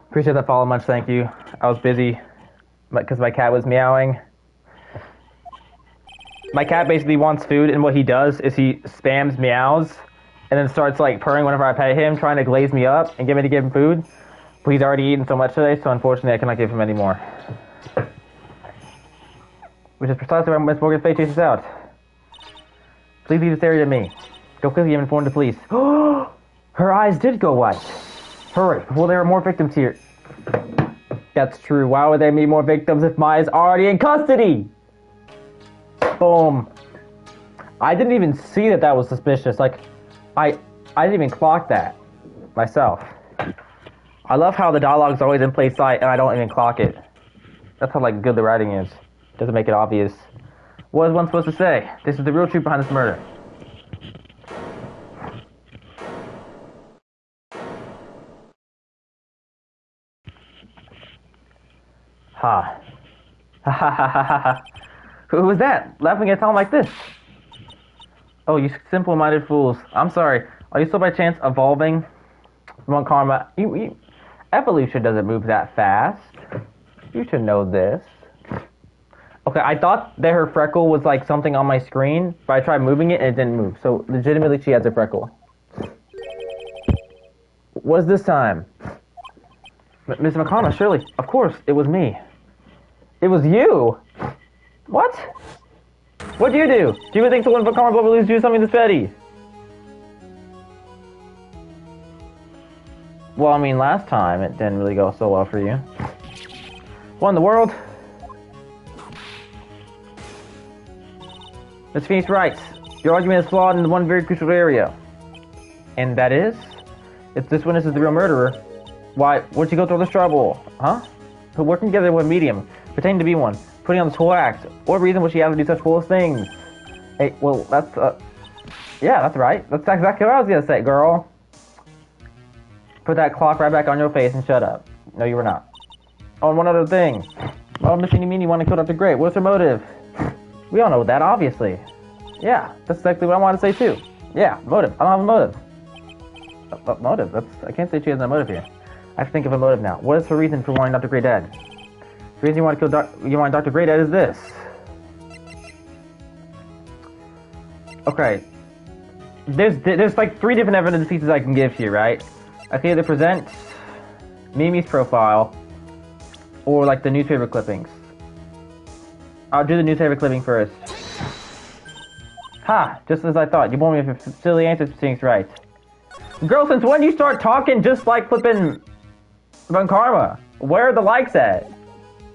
Appreciate that follow much, thank you. I was busy because my cat was meowing. My cat basically wants food, and what he does is he spams meows and then starts like purring whenever I pet him, trying to glaze me up and get me to give him food. But he's already eaten so much today, so unfortunately I cannot give him any more. Which is precisely why Miss Morgan Faye chases out. Please leave this area to me. Go quickly and inform the police. Her eyes did go white. Hurry, before there are more victims here. That's true. Why would there be more victims if Maya's already in custody? Boom. I didn't even see that was suspicious. Like, I didn't even clock that myself. I love how the dialogue's always in plain sight and I don't even clock it. That's how like good the writing is. Doesn't make it obvious. What is one supposed to say? This is the real truth behind this murder. Ha. Ha ha ha ha ha. Who was that? Laughing at a sound like this? Oh, you simple-minded fools. I'm sorry. Are you still by chance evolving? Von Karma, evolution doesn't move that fast. You should know this. Okay, I thought that her freckle was like something on my screen, but I tried moving it and it didn't move. So legitimately, she has a freckle. What is this time? Miss McConnell, surely. Of course, it was me. It was you? What? What'd you do? Do you think someone from Karma believes do something this petty? Well, I mean, last time it didn't really go so well for you. What in the world? Miss Phoenix writes, your argument is flawed in one very crucial area. And that is? If this witness is the real murderer, why would you go through all this trouble? Huh? So working together with a medium, pretending to be one, putting on this whole act, what reason would she have to do such foolish things? Hey, well, that's, yeah, that's right. That's exactly what I was gonna say, girl. Put that clock right back on your face and shut up. No, you were not. Oh, and one other thing. Oh, Miss MINEY want to kill Dr. Gray. What's her motive? We all know that, obviously. Yeah, that's exactly what I wanted to say, too. Yeah, motive. I don't have a motive. Motive? I can't say she has a motive here. I have to think of a motive now. What is her reason for wanting Dr. Gray dead? The reason you want to kill you want Dr. Gray dead is this. Okay. There's like 3 different evidence pieces I can give you, right? I can either present Mimi's profile or like the newspaper clippings. I'll do the newspaper clipping first. Ha! Just as I thought. You won't me for silly answers for things right. Girl, since when you start talking just like flipping Von Karma? Where are the likes at?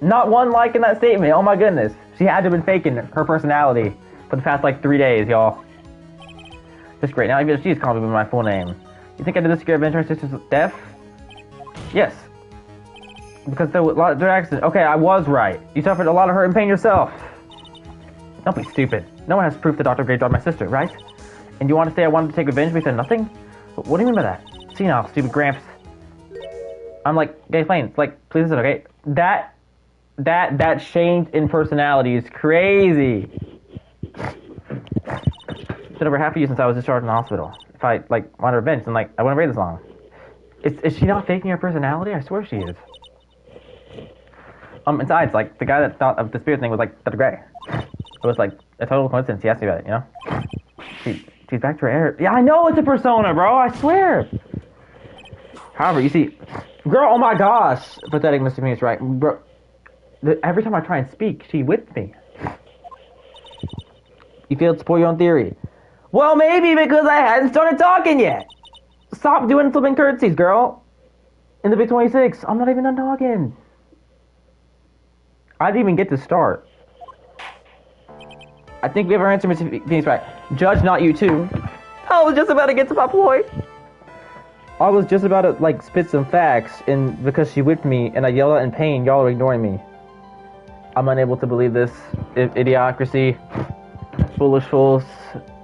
Not one like in that statement. Oh my goodness. She had to have been faking her personality for the past like 3 days, y'all. Just great. Now even she's calling me by my full name. You think I did this to get revenge on her sister's death? Yes. Because there was a lot of accident. Okay, I was right. You suffered a lot of hurt and pain yourself. Don't be stupid. No one has proof that Dr. Gray dropped my sister, right? And you want to say I wanted to take revenge but you said nothing? What do you mean by that? See now, stupid Gramps. I'm like, okay, fine. It's like, please listen, okay? That change in personality is crazy. It's been over half a year since I was discharged from the hospital. If I, like, want revenge, then, like, I wouldn't wait this long. Is she not faking her personality? I swear she is. Besides, like, the guy that thought of the spirit thing was, like, Dr. Gray. It was, like, a total coincidence. He asked me about it, you know? She's back to her error. Yeah, I know it's a persona, bro. I swear. However, you see... Girl, oh my gosh. Pathetic Mr. Phoenix, right? Bro, every time I try and speak, she whips me. You failed to support your own theory. Well, maybe because I hadn't started talking yet. Stop doing flipping curtsies, girl. In the Big 26, I'm not even done talking. I didn't even get to start. I think we have our answer, Mr. Phoenix, right? Judge, not you too. I was just about to get to my point. I was just about to, like, spit some facts, and because she whipped me and I yelled out in pain, y'all are ignoring me. I'm unable to believe this. Idiocracy. Foolish fools.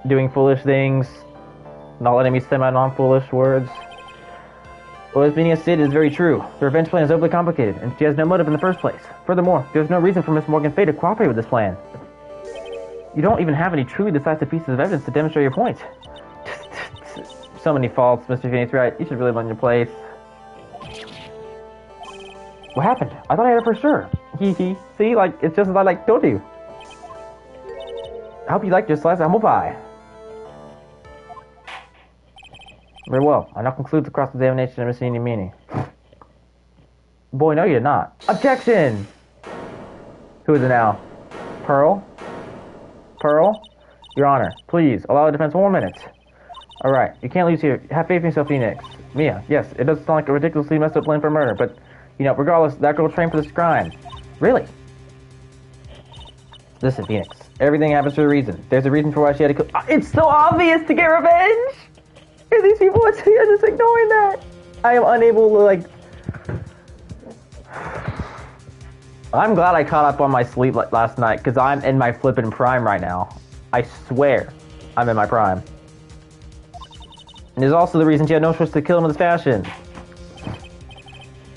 Doing foolish things. Not letting me say my non-foolish words. What is being stated is very true. The revenge plan is overly complicated, and she has no motive in the first place. Furthermore, there's no reason for Miss Morgan Fay to cooperate with this plan. You don't even have any truly decisive pieces of evidence to demonstrate your point. So many faults, Mr. Phoenix, right? You should really learn your place. What happened? I thought I had it for sure. Hee hee. See, like, it's just as I, like, told you. I hope you liked your slice of humble pie. Very well. I now conclude the cross-examination of Miss MINEY. Boy, no, you're not. Objection! Who is it now? Pearl? Pearl? Your Honor, please, allow the defense 1 more minute. Alright, you can't lose here. Have faith in yourself, Phoenix. Mia, yes, it does sound like a ridiculously messed up plan for murder, but, you know, regardless, that girl trained for this crime. Really? Listen, Phoenix, everything happens for a reason. There's a reason for why she had to kill— It's so obvious to get revenge! And these people are just ignoring that. I am unable to, like... I'm glad I caught up on my sleep last night, because I'm in my flippin' prime right now. I swear I'm in my prime. And there's also the reason she had no choice to kill him in this fashion.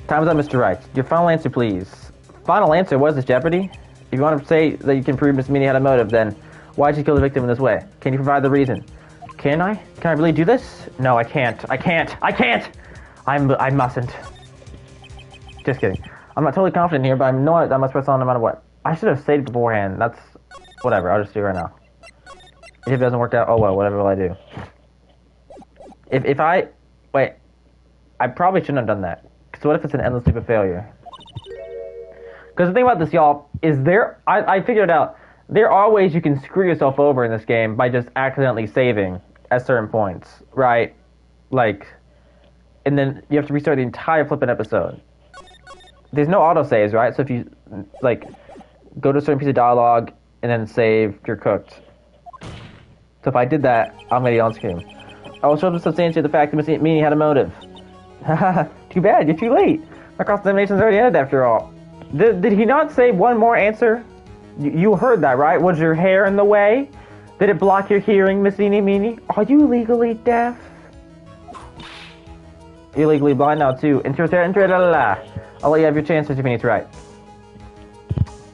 Time's up, Mr. Wright. Your final answer, please. Final answer? What is this, Jeopardy? If you want to say that you can prove Miss MINEY had a motive, then why did she kill the victim in this way? Can you provide the reason? Can I? Can I really do this? No, I can't. I can't. I can't! I mustn't. Just kidding. I'm not totally confident here, but I know I must press on no matter what. I should have stated beforehand. That's... whatever, I'll just do it right now. If it doesn't work out, oh well, whatever will I do. If I... wait. I probably shouldn't have done that. Because what if it's an endless loop of failure? Because the thing about this, y'all, is there... I figured it out. There are ways you can screw yourself over in this game by just accidentally saving at certain points, right? Like, and then you have to restart the entire flipping episode. There's no autosaves, right? So if you, like, go to a certain piece of dialogue and then save, you're cooked. So if I did that, I'm gonna yell and scream. I will show to substantiate the fact that MINEY had a motive. Haha, too bad, you're too late. My cross-examination's already ended after all. Did he not say one more answer? You heard that, right? Was your hair in the way? Did it block your hearing, Miss MINEY? Are you legally deaf? You're legally blind now, too. I'll let you have your chance, Mr. MINEY's right.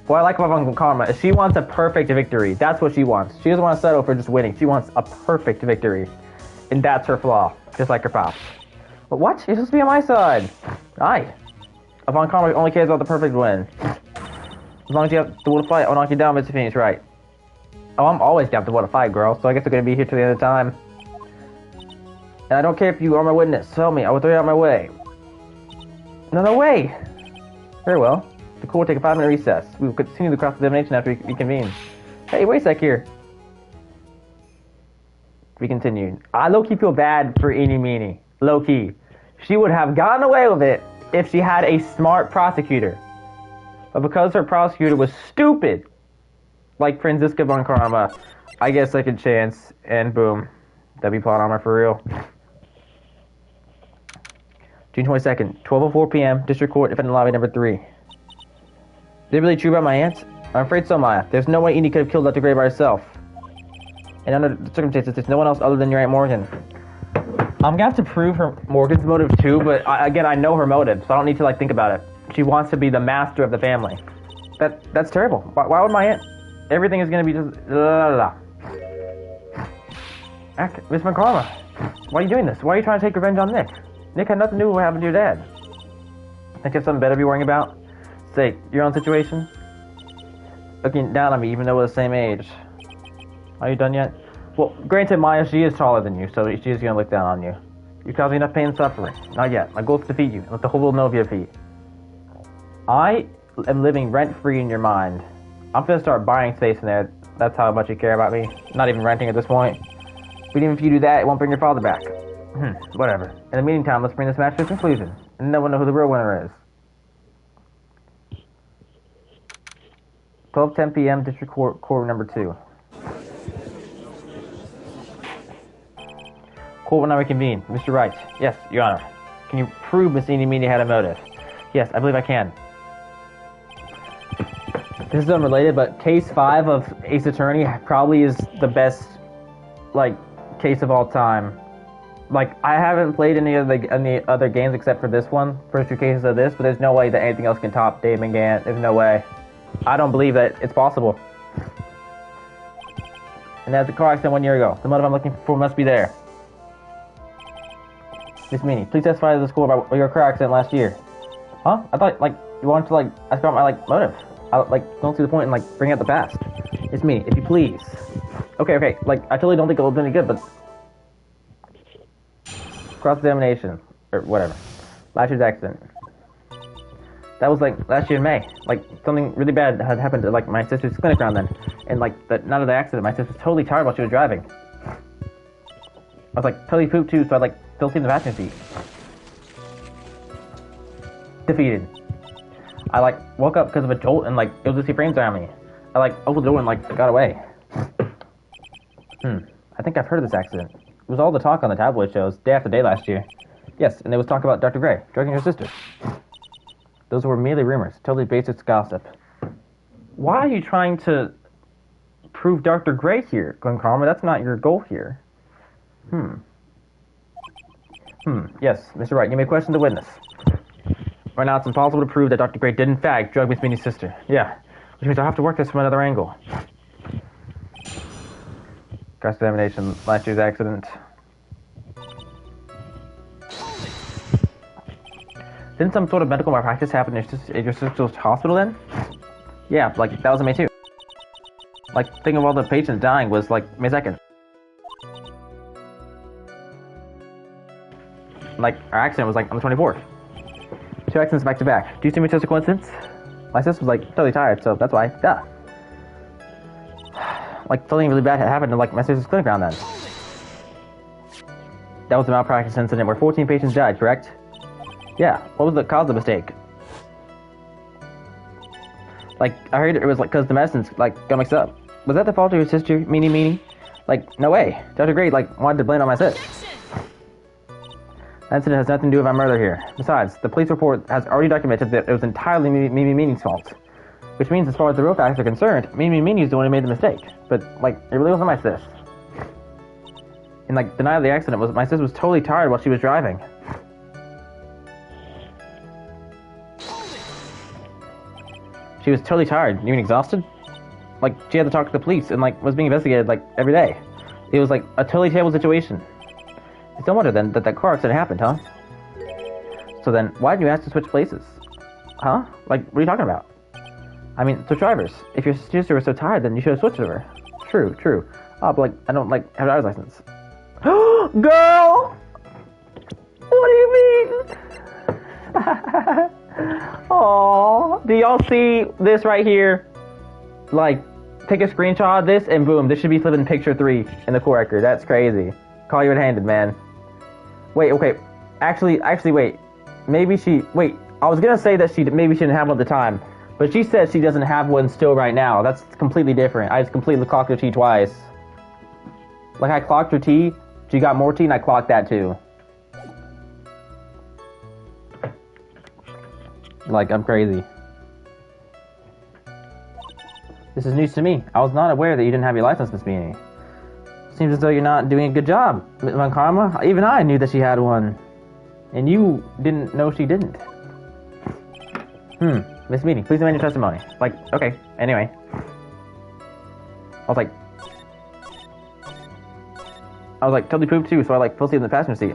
What I like about Uncle Karma is she wants a perfect victory. That's what she wants. She doesn't want to settle for just winning. She wants a perfect victory. And that's her flaw, just like her pops. But what? You're supposed to be on my side. Aye. Von Karma only cares about the perfect win. As long as you have the will to fight, I'll knock you down, Mr. MINEY's right. Oh, I'm always down to want to fight, girl, so I guess we're going to be here till the end of time. And I don't care if you are my witness. Tell me, I will throw you out my way. No way! Very well. The court will take a 5-minute recess. We will continue the cross-examination after we convene. Hey, wait a sec here. We continued. I low-key feel bad for MINEY. Low-key. She would have gotten away with it if she had a smart prosecutor. But because her prosecutor was stupid, like Franziska von Karma, I get a second chance, and boom. That'd be plot armor for real. June 22nd, 12:04 p.m., District Court, Defendant Lobby number 3. Is it really true about my aunt? I'm afraid so, Maya. There's no way MINEY could have killed Dr. Gray by herself. And under the circumstances, there's no one else other than your Aunt Morgan. I'm gonna have to prove her Morgan's motive too, but again, I know her motive, so I don't need to like think about it. She wants to be the master of the family. That's terrible. Why would my aunt? Everything is gonna be just Miss McCarma, why are you doing this? Why are you trying to take revenge on Nick? Nick had nothing to do with what happened to your dad. Think you have something better to be worrying about? Say, your own situation? Looking down on me even though we're the same age. Are you done yet? Well, granted, Maya, she is taller than you, so she is gonna look down on you. You're causing enough pain and suffering. Not yet. My goal is to defeat you and let the whole world know of your defeat. I am living rent-free in your mind. I'm gonna start buying space in there. That's how much you care about me. Not even renting at this point. But even if you do that, it won't bring your father back. Whatever. In the meantime, let's bring this match to a conclusion. And no one knows who the real winner is. 12:10 p.m. District Court number 2. Court will now reconvene. Mr. Wright. Yes, Your Honor. Can you prove Miss MINEY had a motive? Yes, I believe I can. This is unrelated, but Case 5 of Ace Attorney probably is the best, like, case of all time. Like, I haven't played any other games except for this one, first 2 cases of this, but there's no way that anything else can top Damon Gant. There's no way. I don't believe that it's possible. And that's a car accident 1 year ago. The motive I'm looking for must be there. Miss MINEY, please testify to the score about your car accident last year. Huh? I thought, like, you wanted to, like, ask about my, like, motive. I, like, don't see the point in, like, bringing up the past. Miss MINEY, if you please. Okay, like, I totally don't think it'll do any good, but... Cross-examination. Or whatever. Last year's accident. That was, like, last year in May. Like, something really bad had happened to, like, my sister's clinic around then. And, like, not of the accident, my sister was totally tired while she was driving. I was, like, totally pooped, too, so I, like, still seen the passenger seat. Defeated. I, like, woke up because of a jolt and, like, it was just the frames around me. I, like, opened the door and, like, got away. I think I've heard of this accident. It was all the talk on the tabloid shows day after day last year. Yes, and there was talk about Dr. Gray drugging her sister. Those were merely rumors, totally baseless gossip. Why are you trying to prove Dr. Gray here, Glenn Karma? That's not your goal here. Yes, Mr. Wright, you may question the witness. Right now, it's impossible to prove that Dr. Gray did, in fact, drug Miss MINEY's sister. Yeah, which means I'll have to work this from another angle. Cross-examination, last year's accident. Didn't some sort of medical malpractice happen at your sister's hospital then? Yeah, like, that was in May too. Like, thinking of all the patients dying was, like, May 2nd. Like, our accident was, like, on the 24th. 2 accidents back to back. Do you see me as a coincidence? My sister was, like, totally tired, so that's why. Duh. Like, something really bad had happened to, like, my sister's clinic around then. That was the malpractice incident where 14 patients died, correct? Yeah. What was the cause of the mistake? Like, I heard it was, like, because the medicines, like, got mixed up. Was that the fault of your sister, MINEY? Like, no way. Dr. Gray, like, wanted to blame it on my sis. That incident has nothing to do with my murder here. Besides, the police report has already documented that it was entirely MINEY's fault. Which means, as far as the real facts are concerned, MINEY is the one who made the mistake. But, like, it really wasn't my sis. And, like, the night of the accident, my sis was totally tired while she was driving. She was totally tired. You mean exhausted? Like, she had to talk to the police and, like, was being investigated, like, every day. It was, like, a totally terrible situation. It's no wonder, then, that car accident happened, huh? So then, why didn't you ask to switch places? Huh? Like, what are you talking about? I mean, switch drivers. If your sister was so tired, then you should have switched with her. True, true. Oh, but, like, I don't, like, have a driver's license. Girl! What do you mean? Oh, do y'all see this right here? Like, take a screenshot of this and boom, this should be flipping picture 3 in the core record. That's crazy. Call you red-handed, man. Wait, okay. Actually, wait. Wait, I was gonna say that maybe she didn't have one at the time, but she said she doesn't have one still right now. That's completely different. I just completely clocked her T twice. Like, I clocked her T, she got more T, and I clocked that too. Like, I'm crazy. This is news to me. I was not aware that you didn't have your license, Miss MINEY. Seems as though you're not doing a good job, Ms. Von Karma. Even I knew that she had one. And you didn't know she didn't. Miss MINEY, please amend your testimony. Like, okay, anyway. I was like, totally pooped too, so I, like, fell asleep in the passenger seat.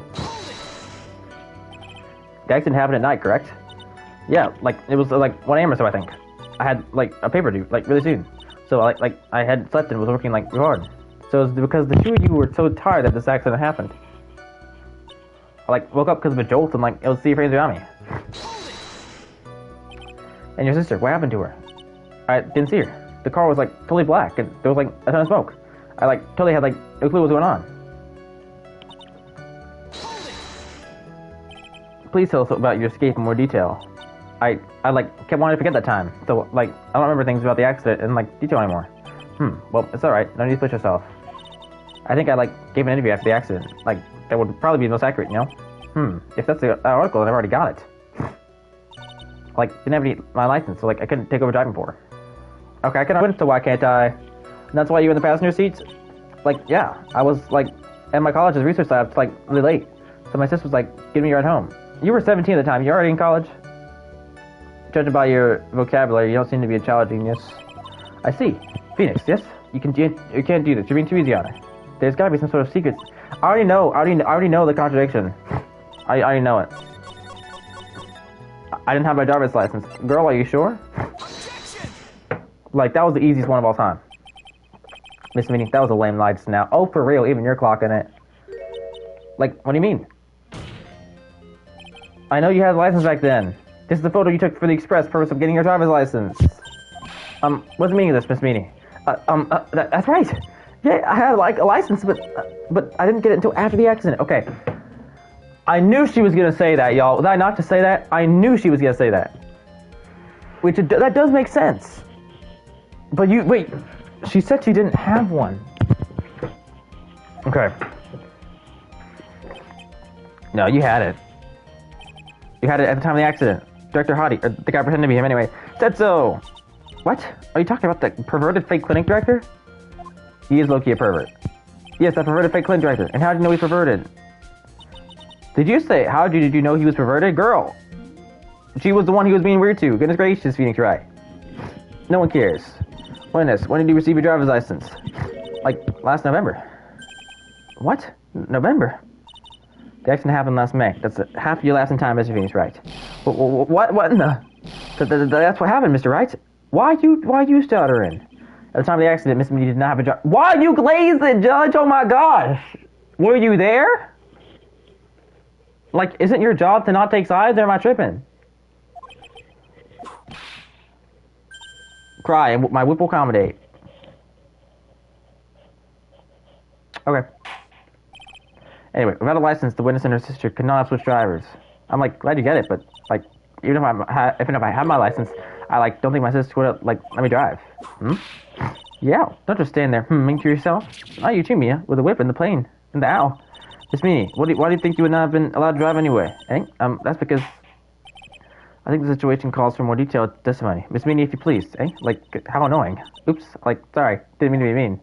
The accident happened at night, correct? Yeah, like, it was, like, 1 a.m. or so, I think. I had, like, a paper due, like, really soon. So, I had slept and was working, like, real hard. So it was because the two of you were so tired that this accident happened. I, like, woke up because of a jolt and, like, it was sea frames around me. And your sister, what happened to her? I didn't see her. The car was, like, totally black and there was, like, a ton of smoke. I, like, totally had, like, no clue what was going on. Please tell us about your escape in more detail. I like, kept wanting to forget that time. So, like, I don't remember things about the accident in, like, detail anymore. Well, it's alright. No need to push yourself. I think I, like, gave an interview after the accident. Like, that would probably be the most accurate, you know? If that's the article, then I've already got it. Like, didn't have my license, so, like, I couldn't take over driving for her. Okay, I can win, so why can't I? And that's why you were in the passenger seats? Like, yeah. I was, like, at my college's research lab, like, really late. So my sister was, like, giving me a ride home. You were 17 at the time. You're already in college? Judging by your vocabulary, you don't seem to be a child genius. I see. Phoenix, yes? You can't do this. You're being too easy on her. There's gotta be some sort of secrets. I already know the contradiction. I already know it. I didn't have my driver's license. Girl, are you sure? Like, that was the easiest one of all time. Miss MINEY, that was a lame lie just now. Oh, for real, even you're clocking it. Like, what do you mean? I know you had a license back then. This is the photo you took for the express purpose of getting your driver's license. What's the meaning of this, Miss MINEY? That's right. Yeah, I had, like, a license, but I didn't get it until after the accident. Okay. I knew she was gonna say that, y'all. Was I not to say that? I knew she was gonna say that. Which, that does make sense. But wait. She said she didn't have one. Okay. No, you had it. You had it at the time of the accident. Director Hottie, or the guy pretending to be him anyway, said so. What? Are you talking about the perverted fake clinic director? He is low-key a pervert. Yes, that perverted fake clinic director. And how did you know he's perverted? Did you say, how did you know he was perverted? Girl! She was the one he was being weird to. Goodness gracious, Phoenix Wright. No one cares. When did you receive your driver's license? Like, last November. What? November? The accident happened last May. That's half your lapse in time, Mr. Phoenix Wright. What in the... That's what happened, Mr. Wright. Why you stuttering? At the time of the accident, Miss MINEY did not have a job. Why are you glazing, Judge? Oh my gosh! Were you there? Like, isn't your job to not take sides, or am I tripping? Cry, and my whip will accommodate. Okay. Anyway, without a license, the witness and her sister could not have switched drivers. I'm like glad you get it, but like even if I had my license, I like don't think my sister would like let me drive. Hmm? Yeah, don't just stand there humming to yourself. Oh, you treat me with a whip in the plane in the owl. Miss Meany, why do you think you would not have been allowed to drive anyway? Eh? That's because I think the situation calls for more detailed testimony. Miss Meany, if you please. Eh? Like how annoying. Oops. Like sorry, didn't mean to be mean.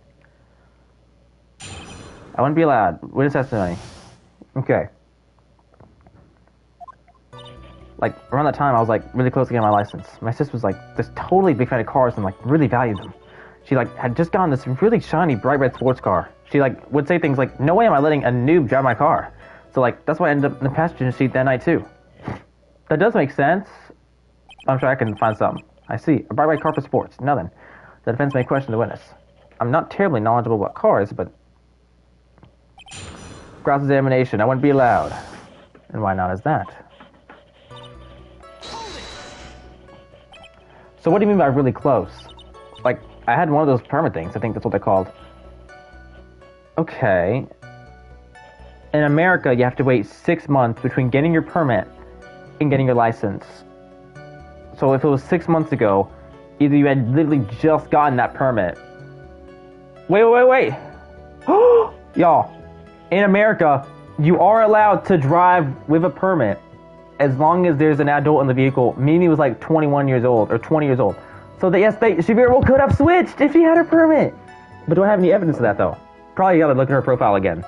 I wouldn't be allowed. Witness testimony. Okay. Like around that time, I was like really close to getting my license. My sister was like this totally big fan of cars and like really valued them. She like had just gotten this really shiny bright red sports car. She like would say things like, "No way am I letting a noob drive my car." So like that's why I ended up in the passenger seat that night too. That does make sense. I'm sure I can find something. I see. A bright red car for sports. Nothing. The defense may question the witness. I'm not terribly knowledgeable about cars, but cross-examination. I wouldn't be allowed. And why not is that? So what do you mean by really close? Like, I had one of those permit things. I think that's what they're called. Okay. In America, you have to wait 6 months between getting your permit and getting your license. So if it was 6 months ago, either you had literally just gotten that permit. Wait. Y'all, in America, you are allowed to drive with a permit as long as there's an adult in the vehicle. Mimi was like 21 years old or 20 years old. So she very well could have switched if she had her permit. But do I have any evidence of that though? Probably gotta look at her profile again.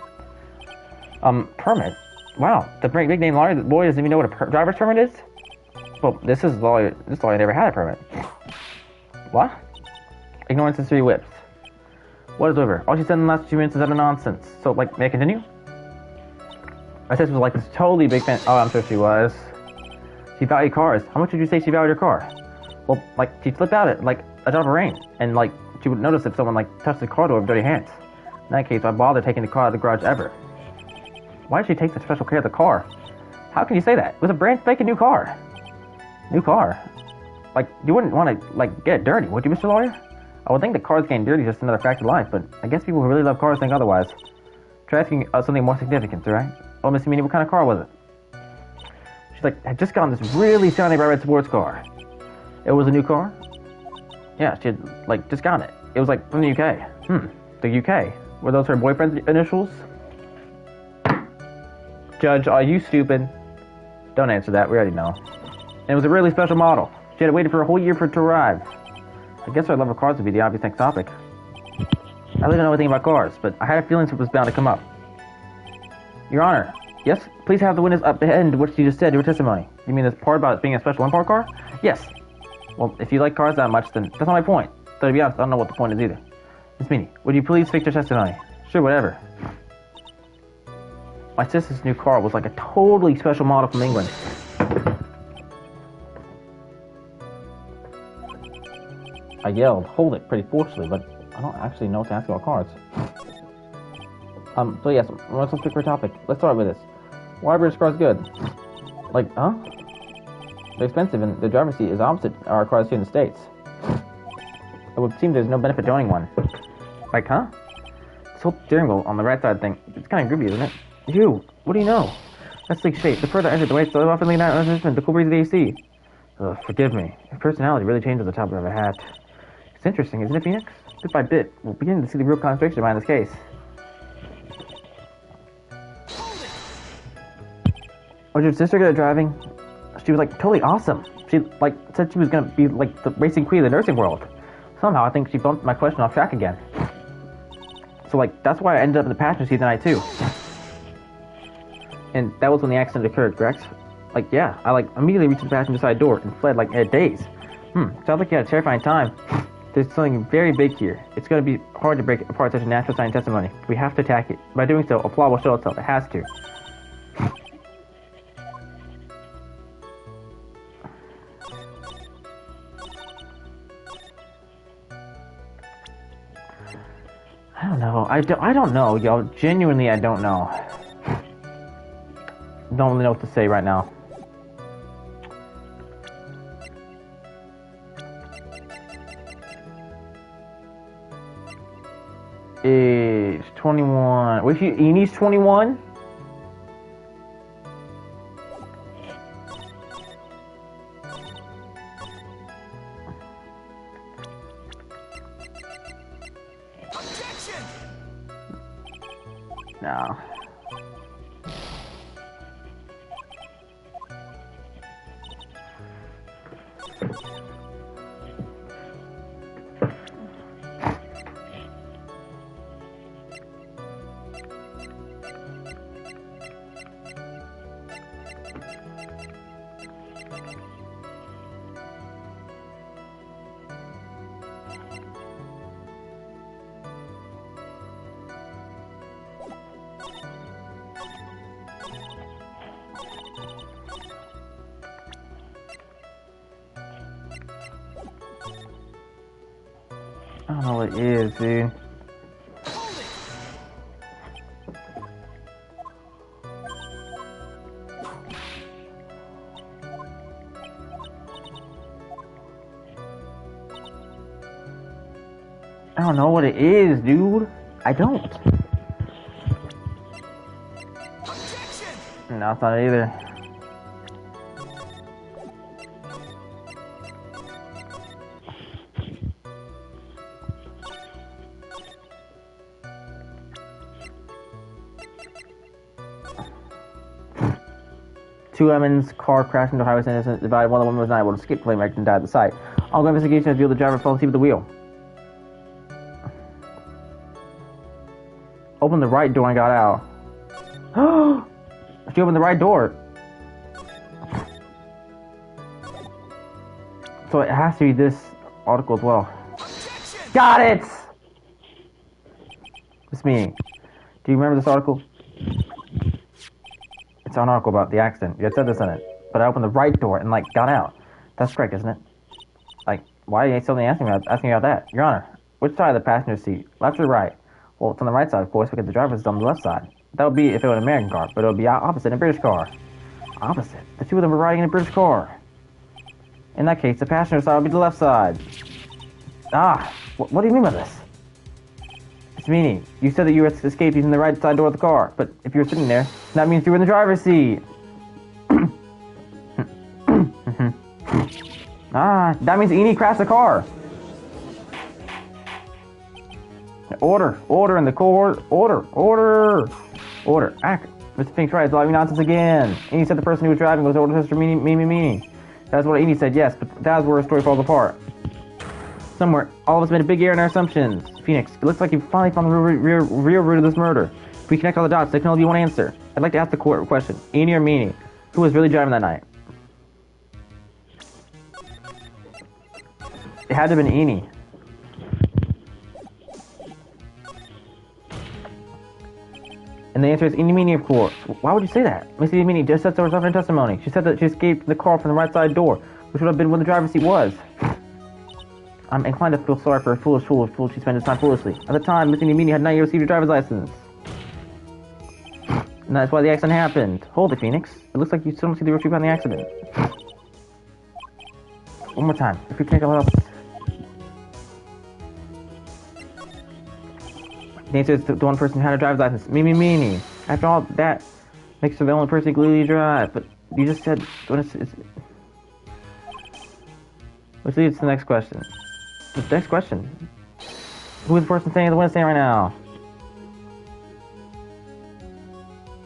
Permit? Wow, the big name lawyer doesn't even know what a driver's permit is? Well, this lawyer never had a permit. What? Ignorance is 3 whips. What is over? All she said in the last 2 minutes is utter nonsense. So, like, may I continue? My sister was like this totally big fan. Oh, I'm sure she was. She valued cars. How much would you say she valued her car? Well, like, she'd flip out at, like, a drop of rain. And, like, she would notice if someone, like, touched the car door with dirty hands. In that case, why bother taking the car out of the garage ever? Why did she take such special care of the car? How can you say that? It was a brand spanking new car. New car? Like, you wouldn't want to, like, get it dirty, would you, Mr. Lawyer? I would think that cars getting dirty is just another fact of life, but I guess people who really love cars think otherwise. Try asking something more significant, right? Oh, Miss Meany, what kind of car was it? She's like, had just gotten this really shiny bright red sports car. It was a new car? Yeah, she had, like, just gotten it. It was, like, from the UK. The UK. Were those her boyfriend's initials? Judge, are you stupid? Don't answer that, we already know. And it was a really special model. She had waited for a whole year for it to arrive. I guess her love of cars would be the obvious next topic. I really don't know anything about cars, but I had a feeling it was bound to come up. Your Honor, yes, please have the witness append what she just said to her testimony. You mean this part about it being a special import car? Yes. Well, if you like cars that much, then that's not my point. So to be honest, I don't know what the point is either. Miss Meany, would you please fix your testimony? Sure, whatever. My sister's new car was like a totally special model from England. I yelled, hold it, pretty forcefully, but I don't actually know what to ask about cars. So yes, let's pick for a topic. Let's start with this. Why are British cars good? Like, huh? They're expensive, and the driver's seat is opposite our cars here in the States. It would seem there's no benefit to owning one. Like, huh? This whole steering wheel on the right side thing, it's kind of groovy, isn't it? Ew, what do you know? That's sleek shape. The further I enter the way, so often lean out the cool breeze of the AC. Ugh, forgive me. Your personality really changes the top of a hat. It's interesting, isn't it, Phoenix? Bit by bit, we're beginning to see the real contradiction behind this case. Was your sister good at driving? She was, like, totally awesome. She, like, said she was gonna be, like, the racing queen of the nursing world. Somehow, I think she bumped my question off track again. So, like, that's why I ended up in the passenger seat tonight, too. And that was when the accident occurred, correct? Like, yeah, I, like, immediately reached the passenger side door and fled, like, in a daze. Sounds like you had a terrifying time. There's something very big here. It's going to be hard to break apart such a natural science testimony. We have to attack it. By doing so, a flaw will show itself. It has to. I don't know. I don't know, yo. Genuinely, I don't know. Don't really know what to say right now. Age 21. Wait, Enie's 21? No. I don't know what it is, dude. I don't know what it is, dude. I don't. No, it's not either. Two women's car crashed into a highway center divided. One of the women was not able to escape. Plane wrecked and died at the site. Ongoing investigation revealed the driver fell asleep at the wheel. Opened the right door and got out. She opened the right door. So it has to be this article as well. Got it! This meeting. Do you remember this article? It's an article about the accident. You had said this in it. But I opened the right door and, like, got out. That's correct, isn't it? Like, why are you suddenly asking me about that? Your Honor, which side of the passenger seat? Left or right? Well, it's on the right side, of course, because the driver is on the left side. That would be if it was an American car, but it would be opposite in a British car. Opposite? The two of them were riding in a British car. In that case, the passenger side would be the left side. Ah, what do you mean by this? It's meaning. You said that you were escaped using the right side door of the car, but if you were sitting there, that means you were in the driver's seat. Ah, that means Eni crashed the car. Order in the court. Order. Act. Mr. Pink's right. It's all nonsense again. Eni said the person who was driving was older sister meaning. That's what Eni said, yes, but that's where her story falls apart. Somewhere, all of us made a big error in our assumptions. Phoenix, it looks like you finally found the real root of this murder. If we connect all the dots, there can only be one answer. I'd like to ask the court a question. Eni or meanie? Who was really driving that night? It had to have been Eni. And the answer is Eni Meanie, of course. Why would you say that? Miss Eni Meanie just said so herself in her testimony. She said that she escaped the car from the right side door, which would have been where the driver's seat was. I'm inclined to feel sorry for a foolish fool she spent his time foolishly. At the time, Miss Eni Meanie had not yet received her driver's license. And that's why the accident happened. Hold it, Phoenix. It looks like you still don't see the real truth behind the accident. One more time. If we can't help. The answer is the one person who had a driver's license. Meanie. After all, that makes her the only person who can legally drive. But you just said... Which leads to the next question. The next question. Who is the person standing at the window stand right now?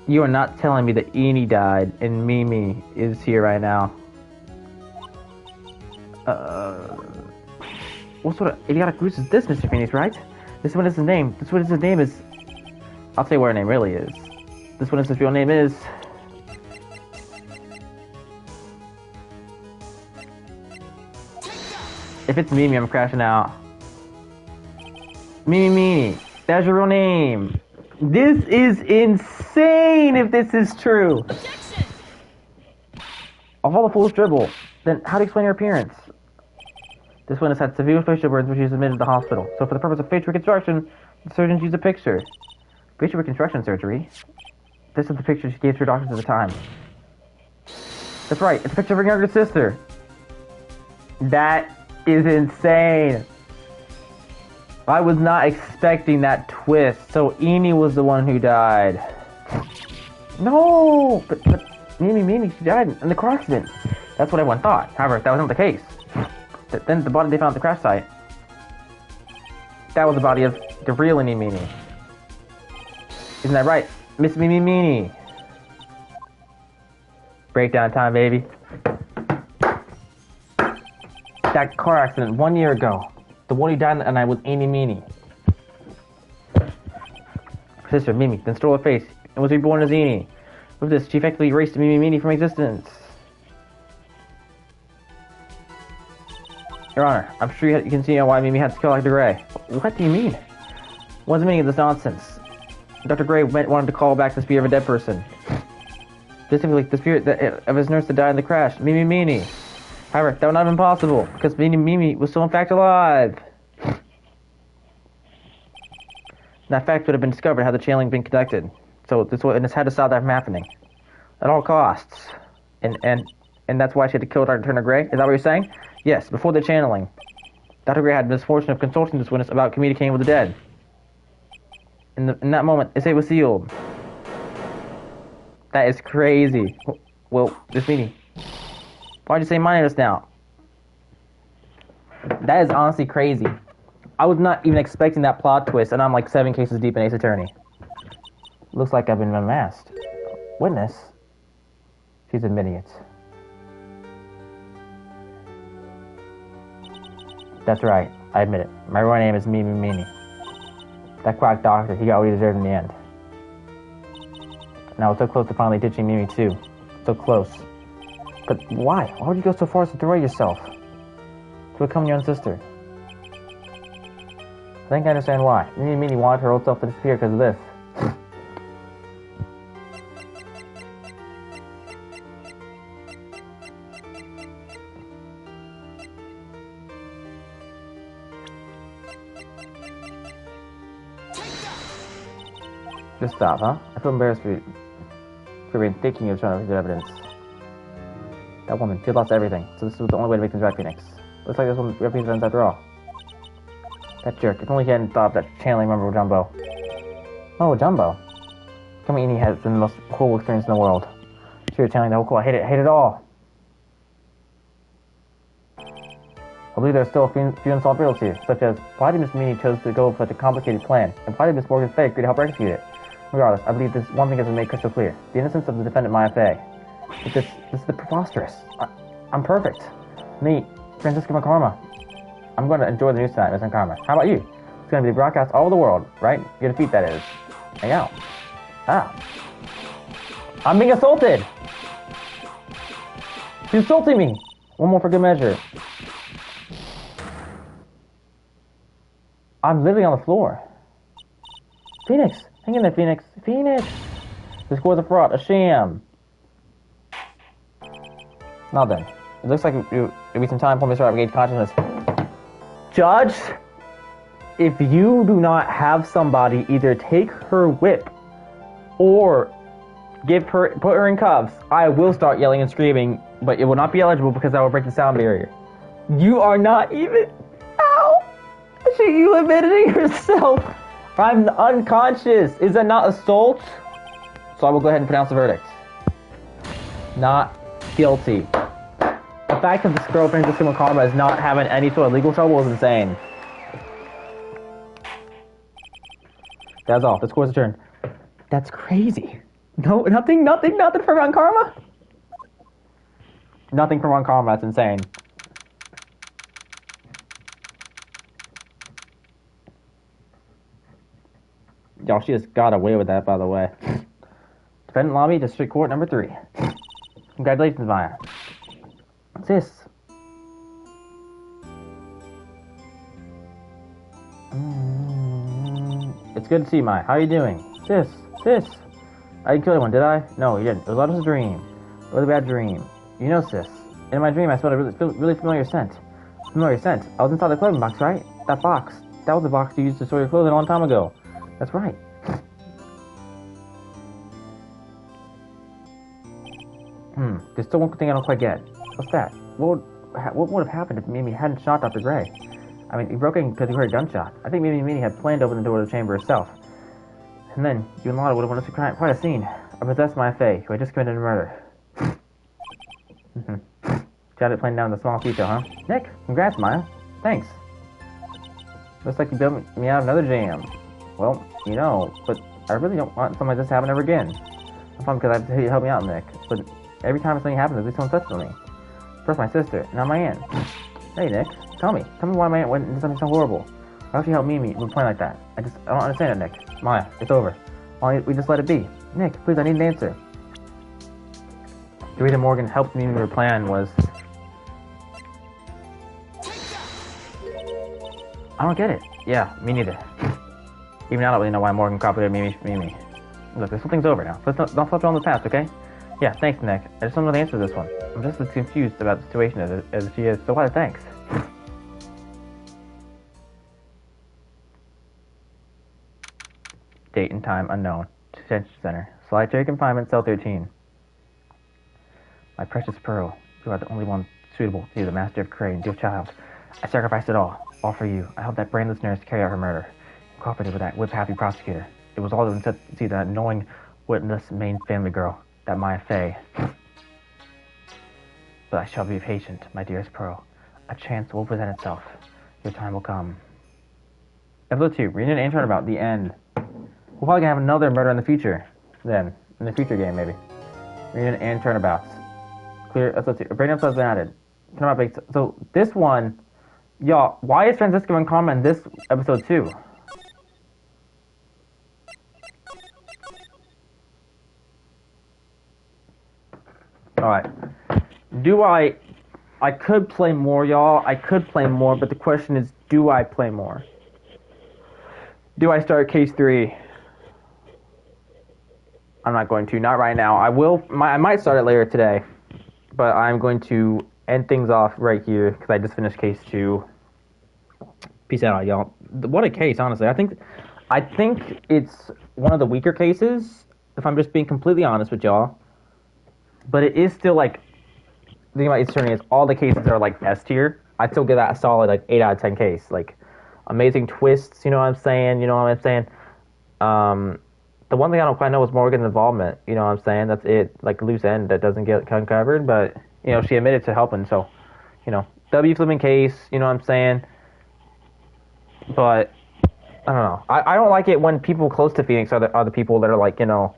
You are not telling me that Eni died and Mimi is here right now. What sort of idiotic ruse is this, Mr. Phoenix, right? This one is his name. This one is his name is... I'll tell you what her name really is. This one is his real name is... If it's Mimi, I'm crashing out. Mimi. That's your real name. This is insane if this is true. Objection! Of all the foolish dribble, then how do you explain your appearance? This one has had severe facial burns when she was admitted to the hospital. So for the purpose of facial reconstruction, the surgeons used a picture. Facial reconstruction surgery? This is the picture she gave to her doctors at the time. That's right, it's a picture of her younger sister. That is insane. I was not expecting that twist. So Eni was the one who died. No! But Mimi, she died in the car accident. That's what everyone thought. However, that wasn't the case. Then the body they found at the crash site. That was the body of the real Mini. Isn't that right, Miss Mini? Breakdown time, baby. That car accident 1 year ago. The one who died and I was Mini. Her sister, Mimi, then stole her face and was reborn as Eni. With this, she effectively erased Mini from existence. Your Honor, I'm sure you can see why Mimi had to kill Dr. Gray. What do you mean? What's the meaning of this nonsense? Dr. Gray wanted to call back the spirit of a dead person. Specifically, the spirit of his nurse that died in the crash, Mini. However, that would not have been possible, because Mimi was still in fact alive. That fact would have been discovered had the channeling been conducted. So this had to stop that from happening. At all costs. And that's why she had to kill Dr. Turner Gray? Is that what you're saying? Yes, before the channeling. Dr. Gray had the misfortune of consulting this witness about communicating with the dead. In that moment, his fate was sealed. That is crazy. Well, this meeting. Why'd you say my name just now? That is honestly crazy. I was not even expecting that plot twist, and I'm like 7 cases deep in Ace Attorney. Looks like I've been unmasked. Witness? She's admitting it. That's right, I admit it. My real name is Mini. That quack doctor, he got what he deserved in the end. And I was so close to finally ditching Mimi too. So close. But why? Why would you go so far as to throw yourself? To become your own sister? I think I understand why. Mini wanted her old self to disappear because of this. Just stop, huh? I feel embarrassed for being thinking of trying to prove evidence. That woman, she had lost everything, so this was the only way to make things right, Phoenix. Looks like this one represents evidence after all. That jerk, if only he hadn't thought of that channeling member Jumbo. Oh, Jumbo. Coming Eni has been the most horrible experience in the world. She was channeling the whole cool. I hate it all. I believe there are still a few unsolved riddles here, such as why did Miss Meany chose to go with such a complicated plan, and why did Miss Morgan's Fay agree to help execute it? Regardless, I believe this one thing has been made crystal clear. The innocence of the defendant Maya Fay. This is the preposterous. I'm perfect. Me, Francisca McCorma. I'm going to enjoy the news tonight, Miss McCorma. How about you? It's going to be broadcast all over the world, right? Your defeat, that is. Hang out. Ah. I'm being assaulted! She's assaulting me! One more for good measure. I'm literally on the floor. Phoenix! Hang in there, Phoenix! Phoenix! This was a fraud, a sham. Now then, it looks like it'll be some time for Mr. to regain consciousness. Judge, if you do not have somebody either take her whip or put her in cuffs, I will start yelling and screaming, but it will not be eligible because I will break the sound barrier. You are not even... Ow! You admitted it yourself. I'm unconscious. Is that not assault? So I will go ahead and pronounce the verdict. Not guilty. The fact that this girl, Francisca McCorma, is not having any sort of legal trouble is insane. That's all. The score's adjourned. That's crazy. No, nothing for Ron Karma? Nothing for Ron Karma, that's insane. Y'all, she just got away with that, by the way. Defendant lobby, district court number 3. Congratulations, Maya. Sis. It's good to see you, Maya. How are you doing? Sis. I didn't kill anyone, did I? No, you didn't. It was all just a dream. A really bad dream. You know, sis. In my dream, I smelled a really familiar scent. I was inside the clothing box, right? That box. That was the box you used to store your clothing a long time ago. That's right. There's still one thing I don't quite get. What's that? What would have happened if Mimi hadn't shot Dr. Gray? I mean, he broke in because he heard a gunshot. I think maybe Minnie had planned to open the door to the chamber herself. And then, you and Lana would have witnessed quite a scene. I possessed my fae, who had just committed a murder. Got it planned down in the small detail, huh? Nick, congrats, Maya. Thanks. Looks like you built me out another jam. Well, you know, but I really don't want something like this to happen ever again. I'm fun because I have to help me out, Nick. But every time something happens, at least someone touches me. First my sister, now my aunt. Hey, Nick, tell me why my aunt went into something so horrible. Why would she help me with a plan like that? I don't understand it, Nick. Maya, it's over. We just let it be. Nick, please, I need an answer. The reason Morgan helped me with her plan was... I don't get it. Yeah, me neither. Even I don't really know why Morgan copied Mimi. Look, this whole thing's over now. Don't flip it on the past, okay? Yeah, thanks, Nick. I just don't know the answer to this one. I'm just as confused about the situation as she is, so why thanks? Date and time unknown. Detention center. Solitary confinement, cell 13. My precious Pearl, you are the only one suitable to be the master of Crane, dear child. I sacrificed it all for you. I helped that brainless nurse carry out her murder. I cooperated with that whip-happy prosecutor. It was all to see that annoying, witless main family girl, that Maya Fey. But I shall be patient, my dearest Pearl. A chance will present itself. Your time will come. Episode 2, Reunion and Turnabout, the end. We'll probably have another murder in the future. Then, in the future game, maybe. Reunion and Turnabouts. Clear episode 2. A brand new episode has been added. Turnabout. So, this one, y'all, why is Francisco uncommon in this episode 2? Alright. I could play more, y'all. I could play more, but the question is, do I play more? Do I start case 3? I'm not going to. Not right now. I might start it later today. But I'm going to end things off right here, because I just finished case 2. Peace out, y'all. What a case, honestly. I think it's one of the weaker cases, if I'm just being completely honest with y'all. But it is still, like, the thing about Ace Attorney is all the cases are, like, S tier. I'd still give that a solid, like, 8 out of 10 case. Like, amazing twists, you know what I'm saying? The one thing I don't quite know is Morgan's involvement, you know what I'm saying? That's it, like, loose end that doesn't get uncovered, but, you know, she admitted to helping, so, you know, W flipping case, you know what I'm saying? But, I don't know. I don't like it when people close to Phoenix are the people that are, like, you know,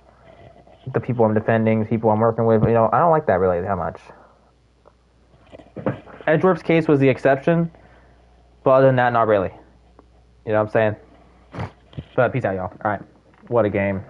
the people I'm defending, people I'm working with, you know, I don't like that really that much. Edgeworth's case was the exception, but other than that, not really. You know what I'm saying? But peace out, y'all. Alright. What a game.